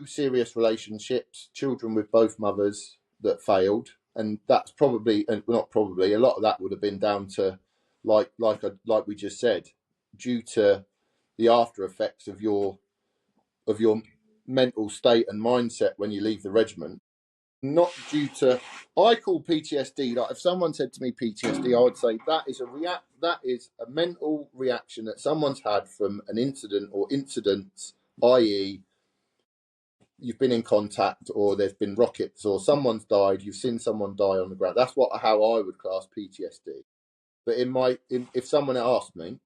serious relationships, children with both mothers that failed, and that's probably, and not probably, a lot of that would have been down to, like we just said, due to the after effects of your mental state and mindset when you leave the regiment. Not due to, I call PTSD, like if someone said to me PTSD, I would say that is a mental reaction that someone's had from an incident or incidents, i.e., you've been in contact or there's been rockets or someone's died, you've seen someone die on the ground. That's how I would class PTSD. But if someone asked me,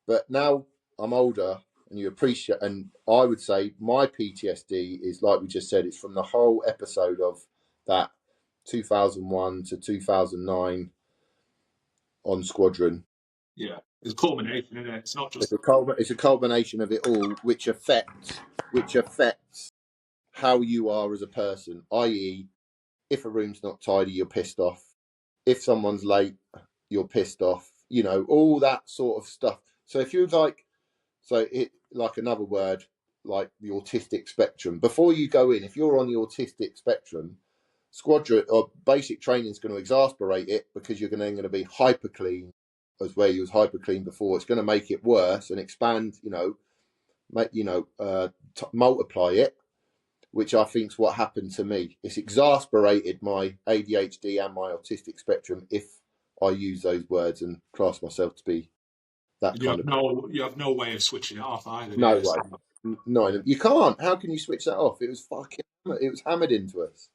but now I'm older and you appreciate, and I would say my PTSD is like we just said, it's from the whole episode of that 2001 to 2009 on squadron. Yeah, it's a culmination, isn't it? It's not just. It's a culmination of it all, which affects how you are as a person. I.e., if a room's not tidy, you're pissed off. If someone's late, you're pissed off. All that sort of stuff. So if you're like, so it like another word, like the autistic spectrum. Before you go in, if you're on the autistic spectrum, squadron or basic training is going to exasperate it, because you're going to be hyper clean as where you was hyper clean before. It's going to make it worse and expand, multiply it, which I think is what happened to me. It's exasperated my ADHD and my autistic spectrum, if I use those words and class myself to be that You kind have of. you have no way of switching it off either. No Yes. way. No, you can't. How can you switch that off? It was hammered into us.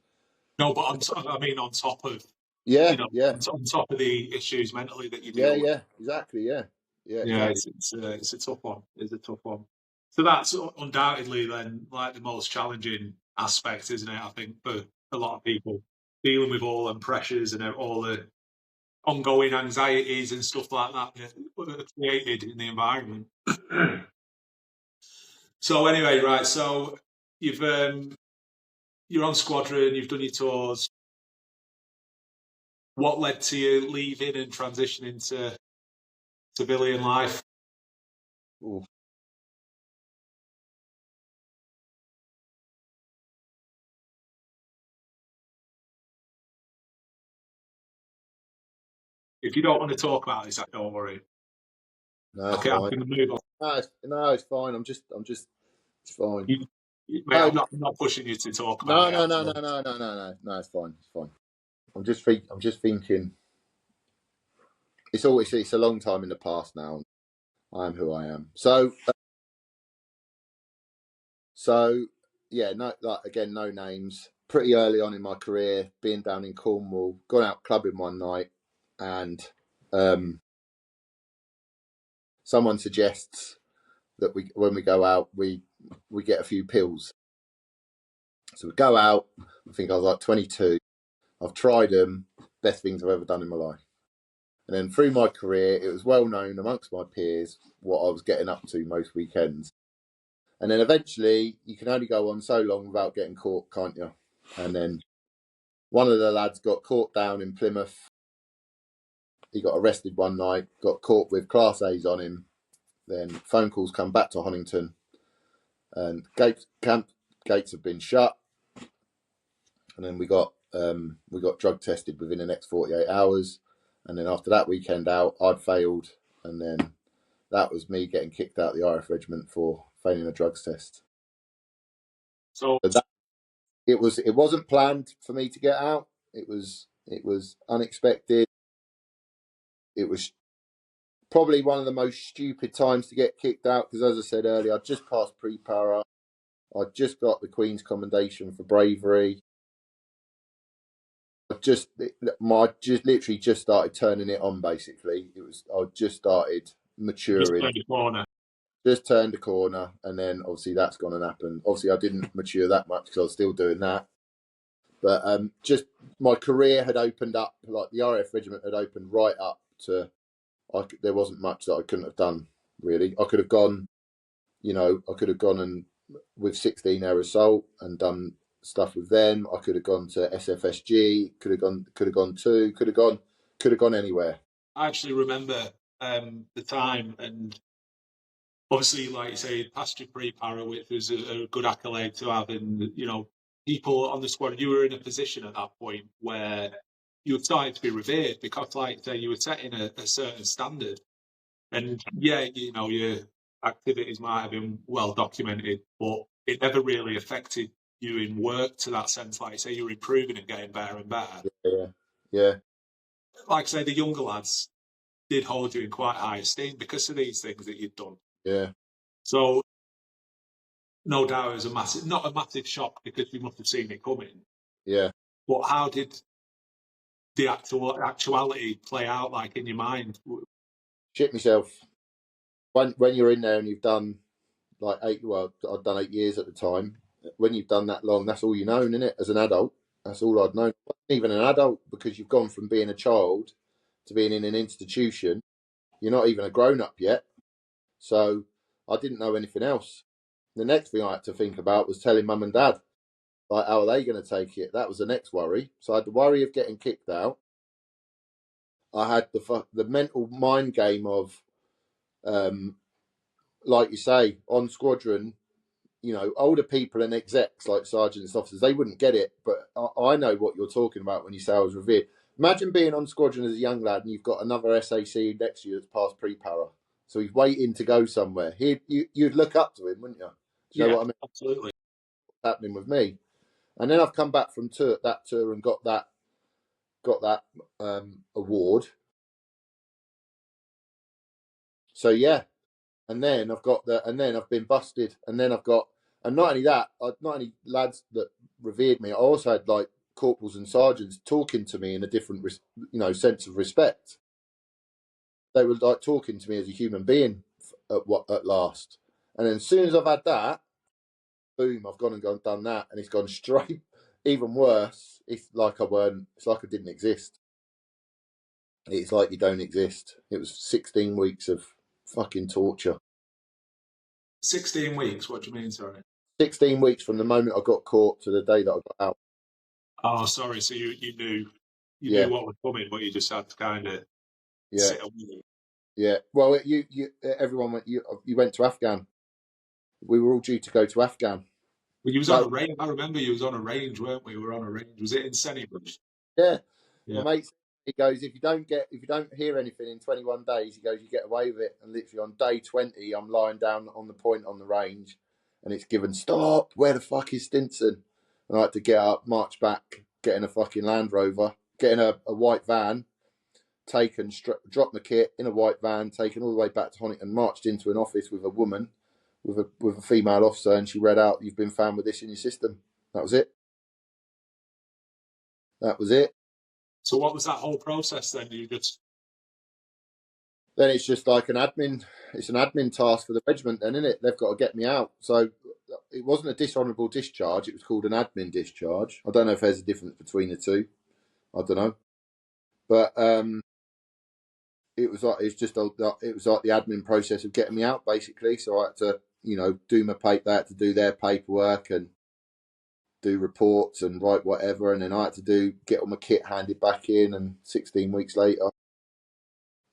No, but I mean, on top of Yeah, yeah, on top of the issues mentally that you yeah, deal with. yeah, exactly, yeah, yeah, Yeah, exactly. it's a tough one. It's a tough one. So that's undoubtedly then like the most challenging aspect, isn't it? I think for a lot of people, dealing with all the pressures and all the ongoing anxieties and stuff like that that are created in the environment. So anyway, right. So you've you're on squadron. You've done your tours. What led to you leaving and transitioning to civilian life? Ooh. If you don't want to talk about this, don't worry. No, it's Okay, I'm fine. going to move on. No, it's fine. It's fine. Mate, I'm not pushing you to talk about No, it. no, no, no, no, no, no, no, no. It's fine. It's fine. I'm just thinking. It's a long time in the past now. I am who I am. So yeah, no, like again, no names. Pretty early on in my career, being down in Cornwall, gone out clubbing one night, and someone suggests that when we go out, we get a few pills. So we go out. I think I was like 22. I've tried them. Best things I've ever done in my life. And then through my career, it was well known amongst my peers what I was getting up to most weekends. And then eventually, you can only go on so long without getting caught, can't you? And then one of the lads got caught down in Plymouth. He got arrested one night, got caught with Class A's on him. Then phone calls come back to Honington, and camp gates have been shut. And then we got drug tested within the next 48 hours. And then after that weekend out, I'd failed, and then that was me getting kicked out of the RAF Regiment for failing a drugs test. So It wasn't planned for me to get out. It was unexpected. It was probably one of the most stupid times to get kicked out, because, as I said earlier, I just passed pre-para. I just got the Queen's Commendation for bravery. I just literally just started turning it on. Basically, I just started maturing. Just turned a corner, and then obviously that's gone and happened. Obviously, I didn't mature that much because I was still doing that. But just my career had opened up, like the RAF Regiment had opened right up to. There wasn't much that I couldn't have done. Really, I could have gone. I could have gone and with 16 Air Assault and done stuff with them. I could have gone to SFSG. Could have gone anywhere. I actually remember the time, and obviously, like you say, past your pre-para, which was a good accolade to have, and people on the squad. You were in a position at that point where you were starting to be revered, because, like you say, you were setting a certain standard. And yeah, your activities might have been well documented, but it never really affected you in work to that sense. Like you say, you were improving and getting better and better. Yeah. Like I say, the younger lads did hold you in quite high esteem because of these things that you'd done. Yeah. So no doubt it was not a massive shock, because you must have seen it coming. Yeah. But how did the actuality play out, like, in your mind? Shit myself. When you're in there and you've done like I'd done 8 years at the time. When you've done that long, that's all you know, isn't it? As an adult, that's all I'd known. Even an adult, because you've gone from being a child to being in an institution. You're not even a grown up yet. So I didn't know anything else. The next thing I had to think about was telling mum and dad. Like, how are they going to take it? That was the next worry. So I had the worry of getting kicked out. I had the mental mind game of, like you say, on squadron, you know, older people and execs like sergeants and officers, they wouldn't get it. But I know what you're talking about when you say I was revered. Imagine being on squadron as a young lad and you've got another SAC next to you that's past pre-para. So he's waiting to go somewhere. You'd look up to him, wouldn't you? Do you know what I mean? Absolutely. What's happening with me? And then I've come back from that tour and got that award. So yeah, and then I've been busted, and then I've got, and not only that, not only lads that revered me, I also had like corporals and sergeants talking to me in a different, sense of respect. They were like talking to me as a human being at last. And then as soon as I've had that, boom, I've gone and done that, and it's gone straight. Even worse, it's like I didn't exist. It's like you don't exist. It was 16 weeks of fucking torture. 16 weeks? What do you mean, sorry? 16 weeks from the moment I got caught to the day that I got out. Oh, sorry. So you knew what was coming, but you just had to kind of sit away. Yeah. Well, everyone went. You went to Afghan. We were all due to go to Afghan. Well, you was on a range. I remember you was on a range, weren't we? We were on a range. Was it in Sennybridge? Yeah. My mate, he goes, if you don't hear anything in 21 days, he goes, you get away with it. And literally on day 20, I'm lying down on the point on the range, and it's given, stop. Where the fuck is Stinson? And I had to get up, march back, get in a fucking Land Rover, get in a white van, taken, dropped my kit in a white van, taken all the way back to Honiton, marched into an office with a woman, with a female officer, and she read out, you've been found with this in your system. That was it. So what was that whole process then? Then it's just like it's an admin task for the regiment then, isn't it? They've got to get me out. So it wasn't a dishonourable discharge, it was called an admin discharge. I don't know if there's a difference between the two. I don't know. But it was like the admin process of getting me out basically. So I had to, do my paper, they had to do their paperwork and do reports and write whatever, and then I had to get all my kit handed back in, and 16 weeks later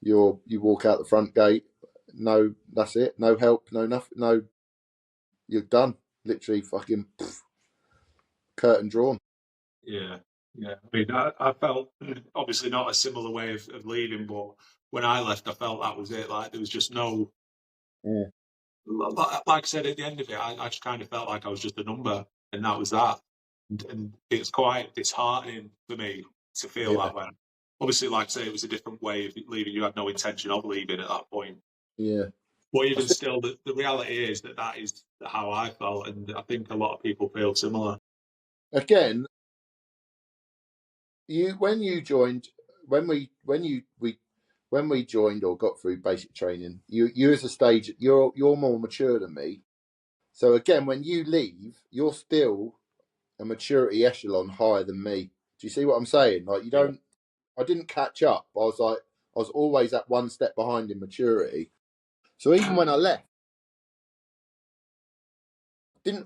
you walk out the front gate, no, that's it, no help, no nothing, no, you're done, literally fucking curtain drawn. Yeah. I mean, I felt obviously not a similar way of leaving, but when I left, I felt that was it. Like there was just no, like I said at the end of it, I just kind of felt like I was just a number, and that was that. And it's quite disheartening for me to feel that way. Obviously, like I say, it was a different way of leaving. You had no intention of leaving at that point. Yeah. But even still, the reality is that is how I felt, and I think a lot of people feel similar. Again, when we joined or got through basic training, you as a stage, you're more mature than me. So again, when you leave, you're still a maturity echelon higher than me. Do you see what I'm saying? Like I didn't catch up. I was always at one step behind in maturity. So even when I left, I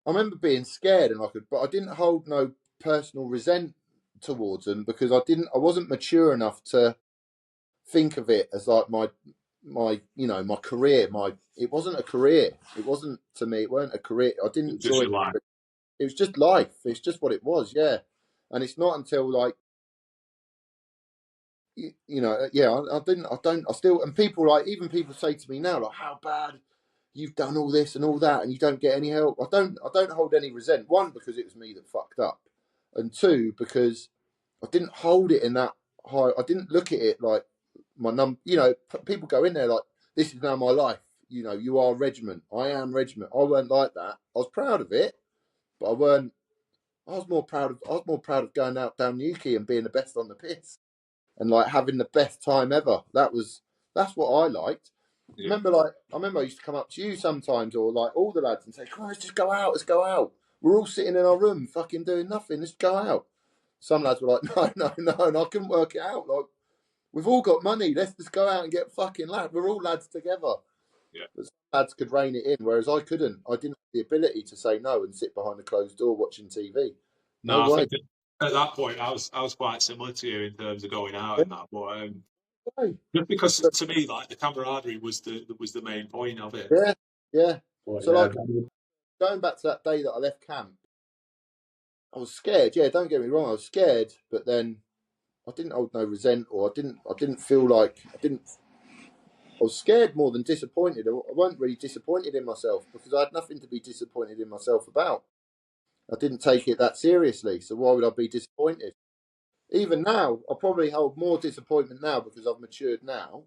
remember being scared, but I didn't hold no personal resent towards them because I wasn't mature enough to think of it as like my career. It wasn't a career. It wasn't, to me, it weren't a career. I didn't join. It was just life. It's just what it was. Yeah. And it's not until like, I still, and even people say to me now, like, how bad you've done all this and all that, and you don't get any help. I don't hold any resent. One, because it was me that fucked up, and two, because I didn't hold it in that high. I didn't look at it like my people go in there like, this is now my life. You are regiment. I am regiment. I weren't like that. I was proud of it, but I weren't. I was more proud of going out down Newquay and being the best on the piss, and like having the best time ever. That's what I liked. Yeah. I remember I used to come up to you sometimes, or like all the lads, and say, "Come on, let's just go out. Let's go out. We're all sitting in our room, fucking doing nothing. Let's go out." Some lads were like, "No," and I couldn't work it out. Like, we've all got money. Let's just go out and get fucking lads. We're all lads together. Yeah. But some lads could rein it in, whereas I couldn't. I didn't have the ability to say no and sit behind a closed door watching TV. No way. I think at that point, I was quite similar to you in terms of going out and that, but just because to me, like the camaraderie was the main point of it. Yeah. But, so going back to that day that I left camp, I was scared. Yeah, don't get me wrong, I was scared, but then I didn't hold no resent, or I didn't feel like I was scared more than disappointed. I wasn't really disappointed in myself because I had nothing to be disappointed in myself about. I didn't take it that seriously, so why would I be disappointed? Even now, I probably hold more disappointment now because I've matured now,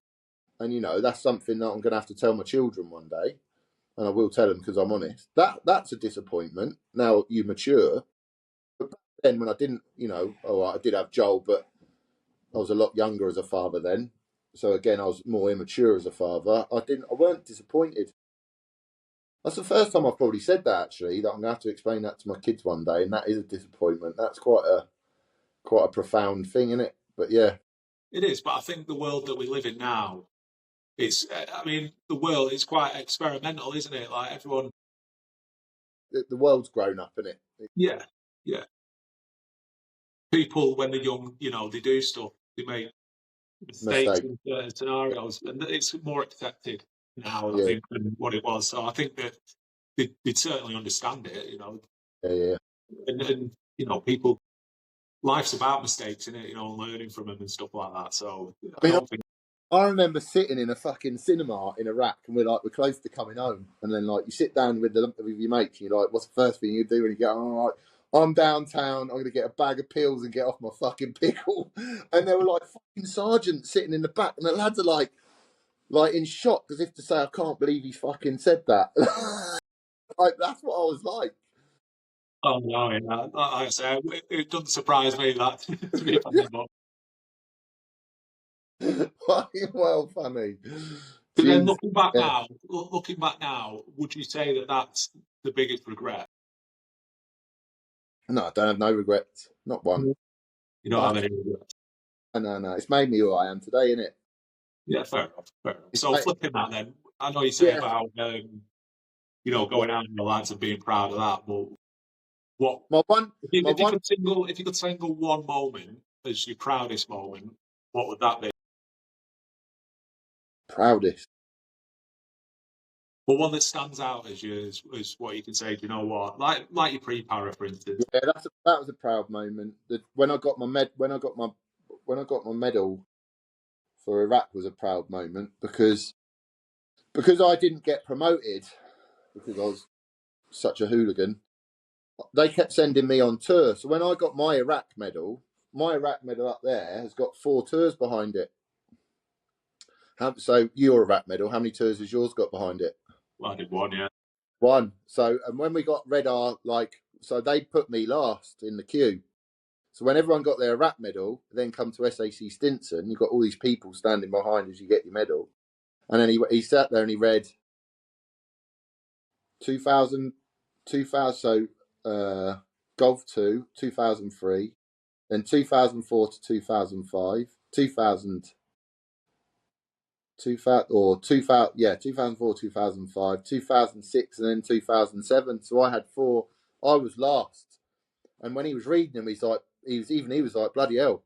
and that's something that I'm going to have to tell my children one day, and I will tell them because I'm honest. That's a disappointment. Now you mature, but back then when I didn't, I did have Joel, but I was a lot younger as a father then. So again, I was more immature as a father. I weren't disappointed. That's the first time I've probably said that, actually, that I'm gonna have to explain that to my kids one day, and that is a disappointment. That's quite a profound thing, isn't it? But yeah, It is, but I think the world that we live in now, the world is quite experimental, isn't it? Like everyone. the world's grown up, isn't it? Yeah, yeah. People, when they're young, they do stuff. They make mistakes Mistake. in certain scenarios, and it's more accepted now, I Yeah, think, than what it was. So I think that they'd certainly understand it, yeah. and people. Life's about mistakes, isn't it? Learning from them and stuff like that. So I I mean, don't think. I remember sitting in a fucking cinema in Iraq, and we're close to coming home, and then you sit down with your mates, and you're like, what's the first thing you do when you get home? I'm like, I'm downtown, I'm gonna get a bag of pills and get off my fucking pickle. And there were fucking sergeants sitting in the back, and the lads are like in shock, as if to say, I can't believe he fucking said that. That's what I was like. Oh no, yeah. Like I say, it doesn't surprise me that to be funny, but Fucking well funny. then Jeez. Yeah. looking back now, would you say that that's the biggest regret? No, I don't have no regrets. Not one. You don't Fuck. have any regrets? No. It's made me who I am today, innit? Yeah, fair enough. Fair enough. It's So made, flipping that, then I know you say yeah. about going out with the lads and being proud of that, but what My one, my if you one could single one moment as your proudest moment, what would that be? proudest. But one that stands out as what you can say. Do you know what? Like your pre-para, for instance. Yeah, that was a proud moment. When I got my medal for Iraq was a proud moment because I didn't get promoted because I was such a hooligan. They kept sending me on tour. So when I got my Iraq medal up there has got 4 tours behind it. So your Iraq medal, how many tours has yours got behind it? Well, I did one, yeah. 1. So, and when we got Redar, so they put me last in the queue. So when everyone got their Iraq medal, then come to SAC Stinson, you've got all these people standing behind as you get your medal. And then he sat there and he read 2000, so Golf 2, 2003, then 2004 to 2005, 2000, 2004, 2005, 2006, and then 2007. So I had 4. I was last. And when he was reading them, he was like, bloody hell.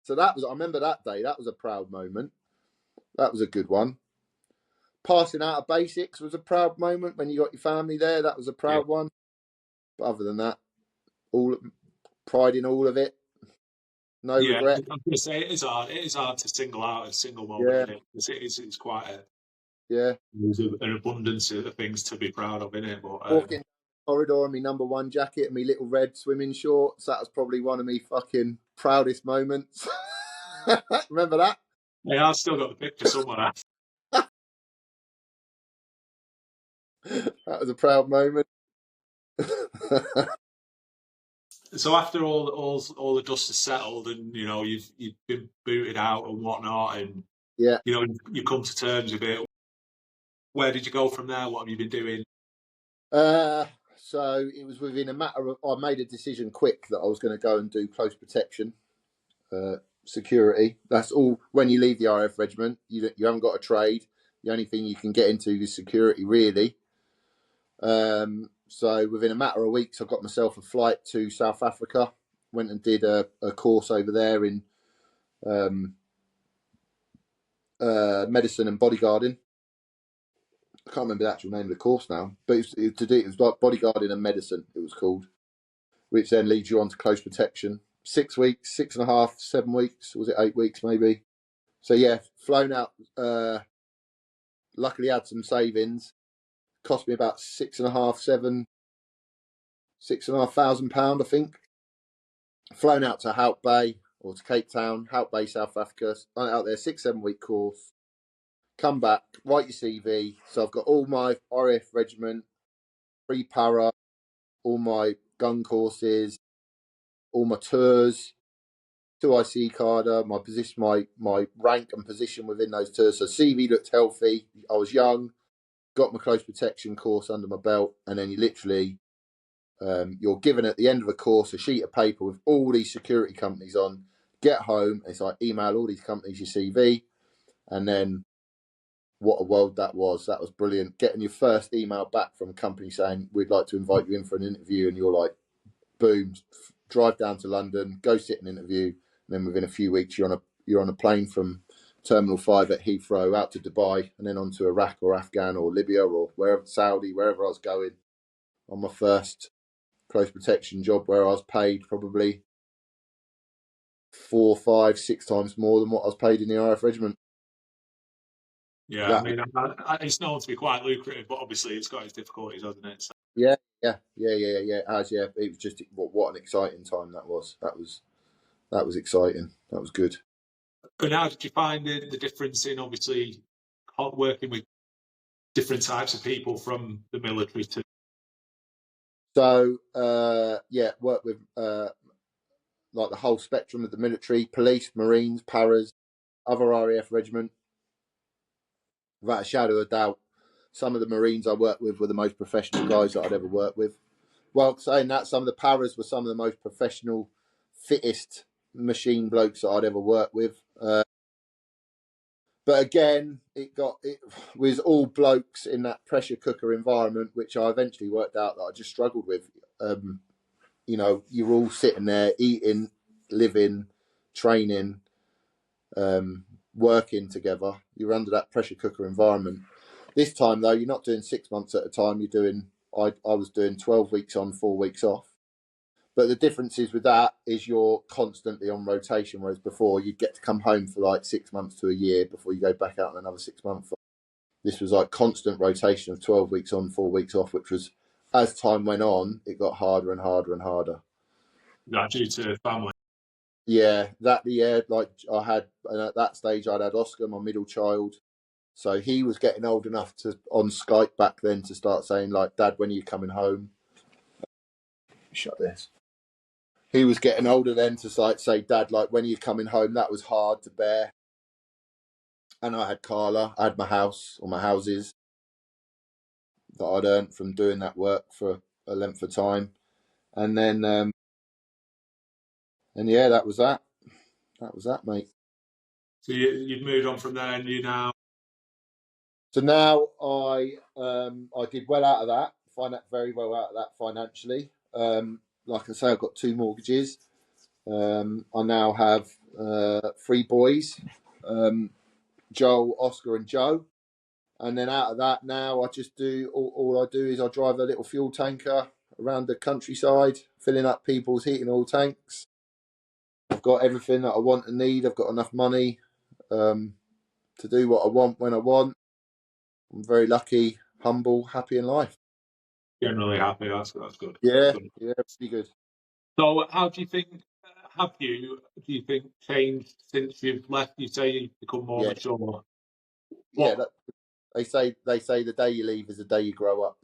So I remember that day. That was a proud moment. That was a good one. Passing out of basics was a proud moment when you got your family there. That was a proud one. But other than that, all pride in all of it. No regret. I'm going to say it is hard. It is hard to single out a single Yeah. moment. It's quite Yeah. there's an abundance of things to be proud of, in it. But Walking down the corridor in my number 1 jacket and my little red swimming shorts. That was probably one of my fucking proudest moments. Remember that? yeah, I've still got the picture somewhere. That was a proud moment. So after all the dust has settled, and you've been booted out and whatnot, and Yeah. you come to terms with it. Where did you go from there? What have you been doing? So it was within a matter of, I made a decision quick that I was going to go and do close protection, security. That's all. When you leave the RAF Regiment, you haven't got a trade. The only thing you can get into is security, really. So within a matter of weeks, I got myself a flight to South Africa. Went and did a course over there in medicine and bodyguarding. can't remember the actual name of the course now, but it was like bodyguarding and medicine, it was called, which then leads you on to close protection. 6 weeks, 6.5, 7 weeks, was it 8 weeks maybe? So yeah, flown out. Luckily had some savings. Cost me about £6,500, I think. Flown out to Hout Bay or to Cape Town, Hout Bay, South Africa. Out there, 6-7 week course. Come back, write your CV. So I've got all my RAF Regiment, pre-para, all my gun courses, all my tours, 2IC carder, my position, my rank and position within those tours. So CV looked healthy. I was young, got my close protection course under my belt, and then you literally you're given at the end of a course a sheet of paper with all these security companies on. Get home, it's like email all these companies your CV, and then what a world that was. That was brilliant. Getting your first email back from a company saying we'd like to invite you in for an interview, and you're like, boom, drive down to London, go sit an interview, and then within a few weeks you're on a plane from Terminal 5 at Heathrow out to Dubai, and then on to Iraq or Afghan or Libya or wherever, Saudi, wherever I was going, on my first close protection job, where I was paid probably 4, 5, 6 times more than what I was paid in the RAF Regiment. Yeah, That, I mean, it's known to be quite lucrative, but obviously it's got its difficulties, hasn't it? So. yeah. It has, yeah. It was just what an exciting time that was. That was exciting. That was good. And how did you find the difference in obviously working with different types of people from the military to? So work with like the whole spectrum of the military, police, marines, paras, other RAF regiment. Without a shadow of a doubt, some of the marines I worked with were the most professional guys that I'd ever worked with. Well, saying that, some of the paras were some of the most professional, fittest machine blokes that I'd ever worked with. But again, it was all blokes in that pressure cooker environment, which I eventually worked out that I just struggled with. You're all sitting there eating, living, training, working together. You're under that pressure cooker environment. This time, though, you're not doing 6 months at a time. You're doing, I was doing 12 weeks on, 4 weeks off. But the difference is with that is you're constantly on rotation, whereas before you'd get to come home for like 6 months to a year before you go back out on another 6 months. This was like constant rotation of 12 weeks on, 4 weeks off, which was, as time went on, it got harder and harder and harder. That due to family? Yeah, like I had, and at that stage I'd had Oscar, my middle child. So he was getting old enough to, on Skype back then, to start saying like, Dad, when are you coming home? Shut this. He was getting older then to like say, Dad, like, when are you coming home? That was hard to bear. And I had Carla, I had my house or my houses that I'd earned from doing that work for a length of time. And then, and yeah, that was that. That was that, mate. So you've moved on from there, and you now. So now I did well out of that. Find that very well out of that financially. Like I say, I've got 2 mortgages. I now have 3 boys, Joel, Oscar, and Joe. And then out of that, now I just do all I do is I drive a little fuel tanker around the countryside, filling up people's heating oil tanks. I've got everything that I want and need. I've got enough money to do what I want when I want. I'm very lucky, humble, happy in life. Generally happy. That's good. Yeah, Good. yeah, pretty good. So, how do you think? Do you think changed since you've left? You say you've become more Yeah, mature. yeah. What? They say the day you leave is the day you grow up.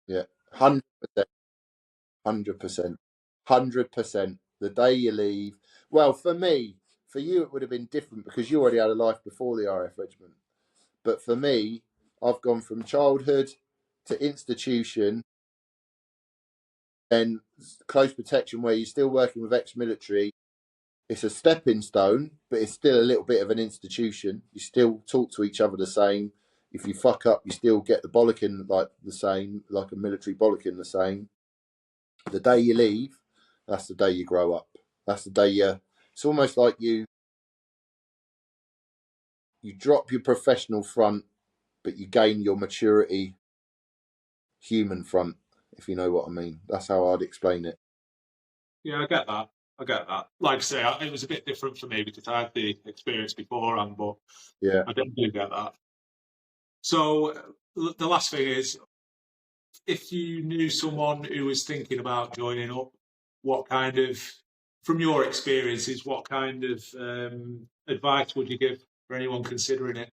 Yeah, 100%, 100%, 100%. The day you leave. Well, for me, for you, it would have been different because you already had a life before the RAF Regiment. But for me, I've gone from childhood to institution, then close protection, where you're still working with ex-military. It's a stepping stone, but it's still a little bit of an institution. You still talk to each other the same. If you fuck up, you still get the bollocking like the same, like a military bollocking the same. The day you leave, that's the day you grow up. That's the day it's almost like you drop your professional front but you gain your maturity human front, if you know what I mean. That's how I'd explain it. Yeah, I get that. Like I say, it was a bit different for me because I had the experience beforehand, but Yeah. I do get that. So the last thing is, if you knew someone who was thinking about joining up, what kind of, from your experiences, what kind of advice would you give for anyone considering it?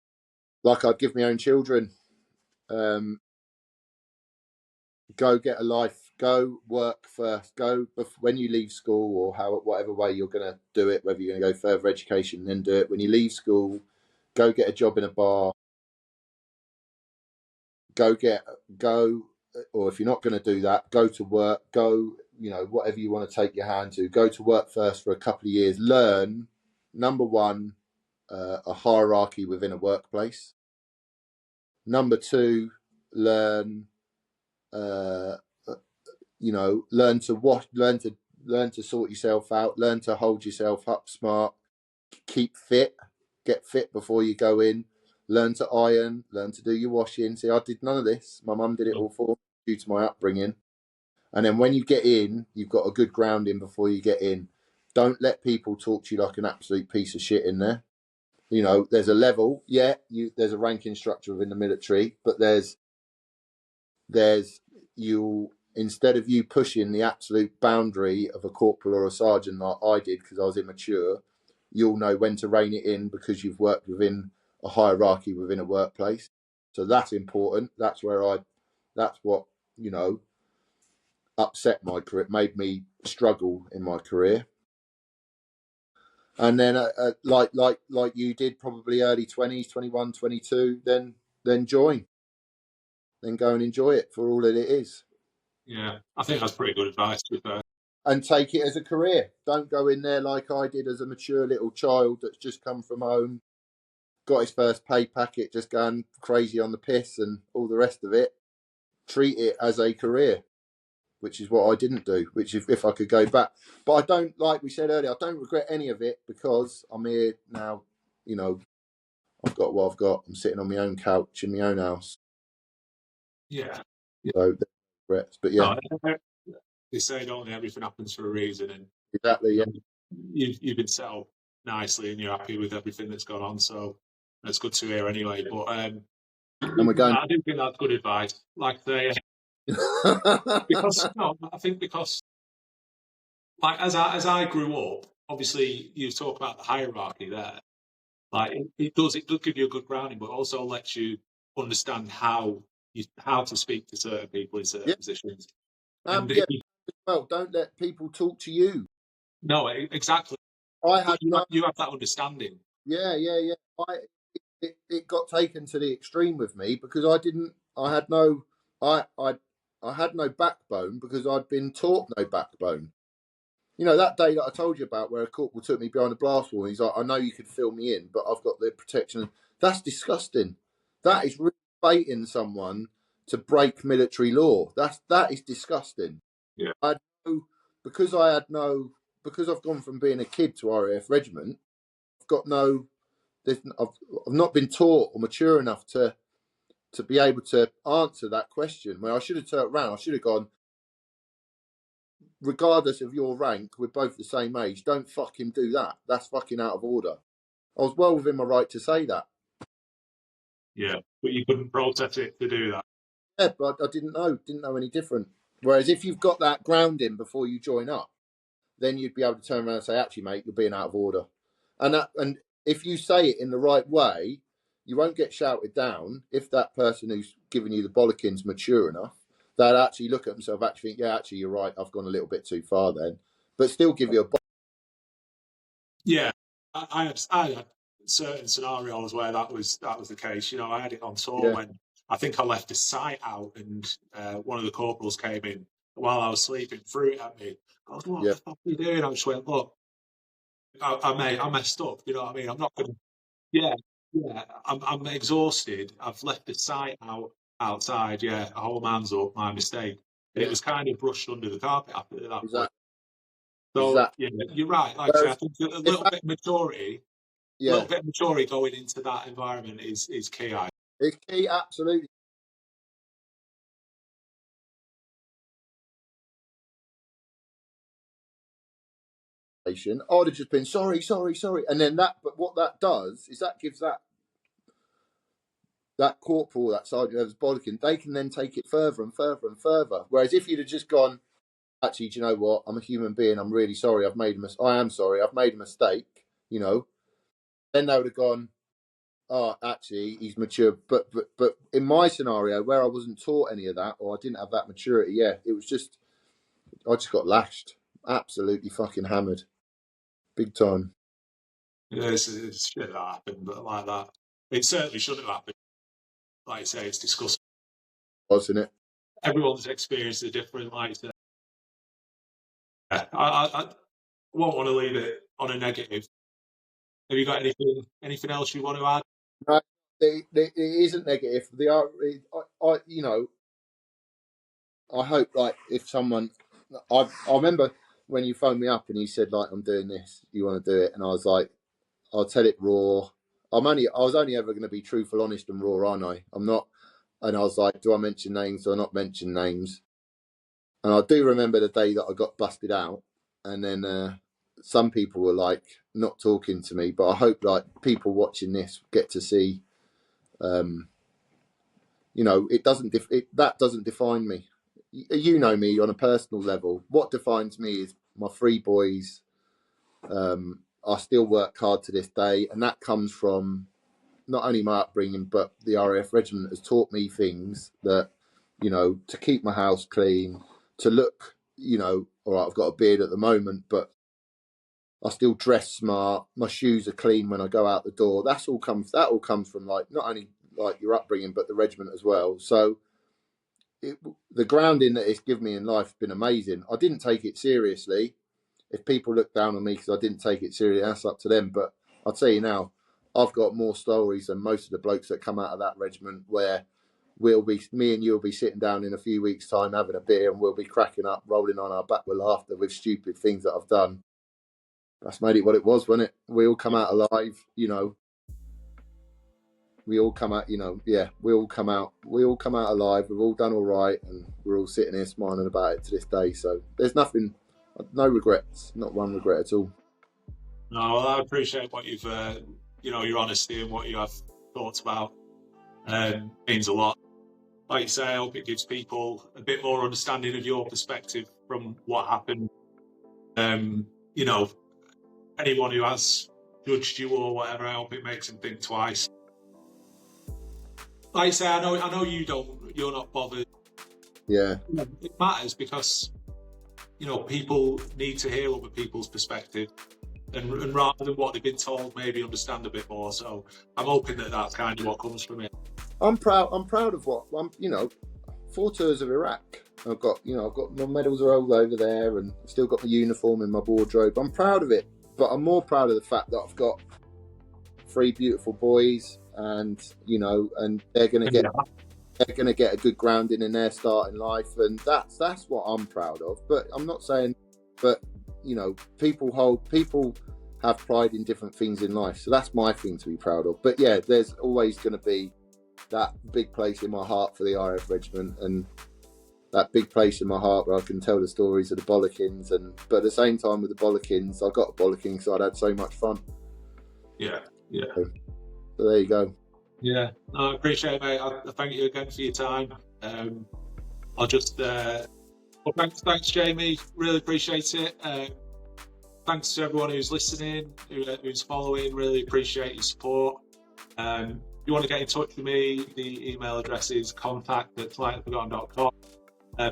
Like I'd give my own children, go get a life, go work first, go when you leave school, or whatever way you're going to do it, whether you're going to go further education, then do it. When you leave school, go get a job in a bar, or if you're not going to do that, go to work, whatever you want to take your hand to, go to work first for a couple of years, learn, number one, a hierarchy within a workplace. Number two, learn learn to sort yourself out, learn to hold yourself up smart, keep fit, get fit before you go in, learn to iron, learn to do your washing. See, I did none of this. My mum did it all for me due to my upbringing. And then when you get in, you've got a good grounding before you get in. Don't let people talk to you like an absolute piece of shit in there. There's a level, there's a ranking structure within the military, but there's instead of you pushing the absolute boundary of a corporal or a sergeant like I did because I was immature, you'll know when to rein it in because you've worked within a hierarchy within a workplace. So that's important. That's what upset my career, made me struggle in my career. And then like you did, probably early 20s, 21, 22, then join. Then go and enjoy it for all that it is. Yeah, I think that's pretty good advice, to be fair. And take it as a career. Don't go in there like I did as a mature little child that's just come from home, got his first pay packet, just going crazy on the piss and all the rest of it. Treat it as a career, which is what I didn't do, which if I could go back. But I don't, like we said earlier, I don't regret any of it because I'm here now, I've got what I've got. I'm sitting on my own couch in my own house. Yeah. So, regrets. But yeah. No, they say, don't they, everything happens for a reason, and Exactly, yeah. You've been set up nicely and you're happy with everything that's gone on, so that's good to hear anyway. But and we're going. I do think that's good advice. Like I say, because like as I grew up, obviously you talk about the hierarchy there. Like it does give you a good grounding, but also lets you understand how to speak to certain people in certain positions. Well, don't let people talk to you. No, exactly. You have that understanding. Yeah. It got taken to the extreme with me because I had no backbone because I'd been taught no backbone. That day that I told you about where a corporal took me behind a blast wall and he's like, I know you could fill me in, but I've got the protection. That's disgusting. That is really baiting someone to break military law. That is disgusting. Yeah. Because I've gone from being a kid to RAF Regiment, I've not been taught or mature enough to be able to answer that question. Where I should have turned around, I should have gone, regardless of your rank, we're both the same age. Don't fucking do that. That's fucking out of order. I was well within my right to say that. Yeah, but you couldn't process it to do that. Yeah, but I didn't know any different. Whereas if you've got that grounding before you join up, then you'd be able to turn around and say, actually, mate, you're being out of order. And if you say it in the right way, you won't get shouted down. If that person who's giving you the bollockins mature enough, they'll actually look at themselves, actually think, yeah, actually, you're right, I've gone a little bit too far then. But still give you a... Yeah, I had certain scenarios where that was the case. I had it on tour when I think I left a sight out and one of the corporals came in while I was sleeping, threw it at me. I was, what the fuck are you doing? I just went, look, I messed up. You know what I mean? I'm not going to... Yeah. I'm exhausted. I've left the sight outside. Yeah, a whole man's up. My mistake. It was kind of brushed under the carpet after that point. So yeah, you're right. Like I think a little bit of maturity, going into that environment is key. It's key, absolutely. I would have just been sorry, sorry, sorry, and then that. But what that does is that gives that corporal, that sergeant whoever's bollocking, they can then take it further and further and further. Whereas if you'd have just gone, actually, do you know what? I'm a human being. I'm really sorry. I am sorry. I've made a mistake. You know. Then they would have gone, oh, actually, he's mature. But in my scenario, where I wasn't taught any of that, or I didn't have that maturity, yeah, it was just I just got lashed, absolutely fucking hammered, big time. Yeah, it's shit that happened, but like that, it certainly shouldn't have happened. Like you say, it's disgusting. Wasn't it? Everyone's experience is different. Like you say, I won't want to leave it on a negative. Have you got anything else you want to add? No, it isn't negative. They are, you know, I hope like if someone, I remember when you phoned me up and you said like I'm doing this, you want to do it, and I was like, I'll tell it raw. I was only ever going to be truthful, honest, and raw, aren't I? I'm not. And I was like, do I mention names? Do I not mention names? And I do remember the day that I got busted out, and then some people were like not talking to me. But I hope like people watching this get to see, you know, that doesn't define me. You know me on a personal level. What defines me is my three boys. I still work hard to this day, and that comes from not only my upbringing, but the RAF Regiment has taught me things that, you know, to keep my house clean, to look, you know, all right, I've got a beard at the moment, but I still dress smart. My shoes are clean when I go out the door. That all comes from like not only like your upbringing, but the regiment as well. So the grounding that it's given me in life has been amazing. I didn't take it seriously. If people look down on me because I didn't take it seriously, that's up to them. But I'll tell you now, I've got more stories than most of the blokes that come out of that regiment where me and you will be sitting down in a few weeks' time having a beer and we'll be cracking up, rolling on our back with laughter with stupid things that I've done. That's made it what it was, wasn't it? We all come out alive, you know. We all come out, you know, yeah, we all come out alive. We've all done all right, and we're all sitting here smiling about it to this day. So there's no regrets, not one regret at all. No, well, I appreciate what you've, you know, your honesty and what you have thoughts about. Means a lot. Like you say, I hope it gives people a bit more understanding of your perspective from what happened. You know, anyone who has judged you or whatever, I hope it makes them think twice. Like I say, I know you're not bothered. Yeah. It matters because, you know, people need to hear other people's perspective. And rather than what they've been told, maybe understand a bit more. So I'm hoping that that's kind of what comes from it. I'm proud of what you know, 4 tours of Iraq. I've got my medals are all over there, and I've still got my uniform in my wardrobe. I'm proud of it, but I'm more proud of the fact that I've got 3 beautiful boys, and you know, and they're gonna get a good grounding in their starting life, and that's what I'm proud of. But I'm not saying, but you know, people have pride in different things in life, so that's my thing to be proud of. But yeah, there's always going to be that big place in my heart for the RAF Regiment, and that big place in my heart where I can tell the stories of the bollockings. But at the same time, with the bollockings, I got a bollocking because I'd had so much fun. Yeah. So there you go. Yeah, no, I appreciate it, mate. I thank you again for your time. I'll just well, thanks, Jamie. Really appreciate it. Thanks to everyone who's listening, who's following. Really appreciate your support. If you want to get in touch with me, the email address is contact@slightlyforgotten.com.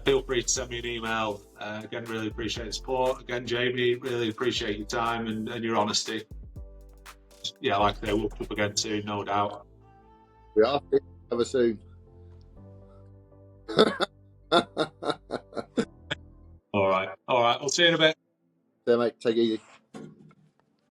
Feel free to send me an email. Again, really appreciate the support. Again, Jamie, really appreciate your time and your honesty. Yeah, like I say, we'll come up again soon, no doubt. We are together soon. All right. I'll see you in a bit. So, mate, take it easy.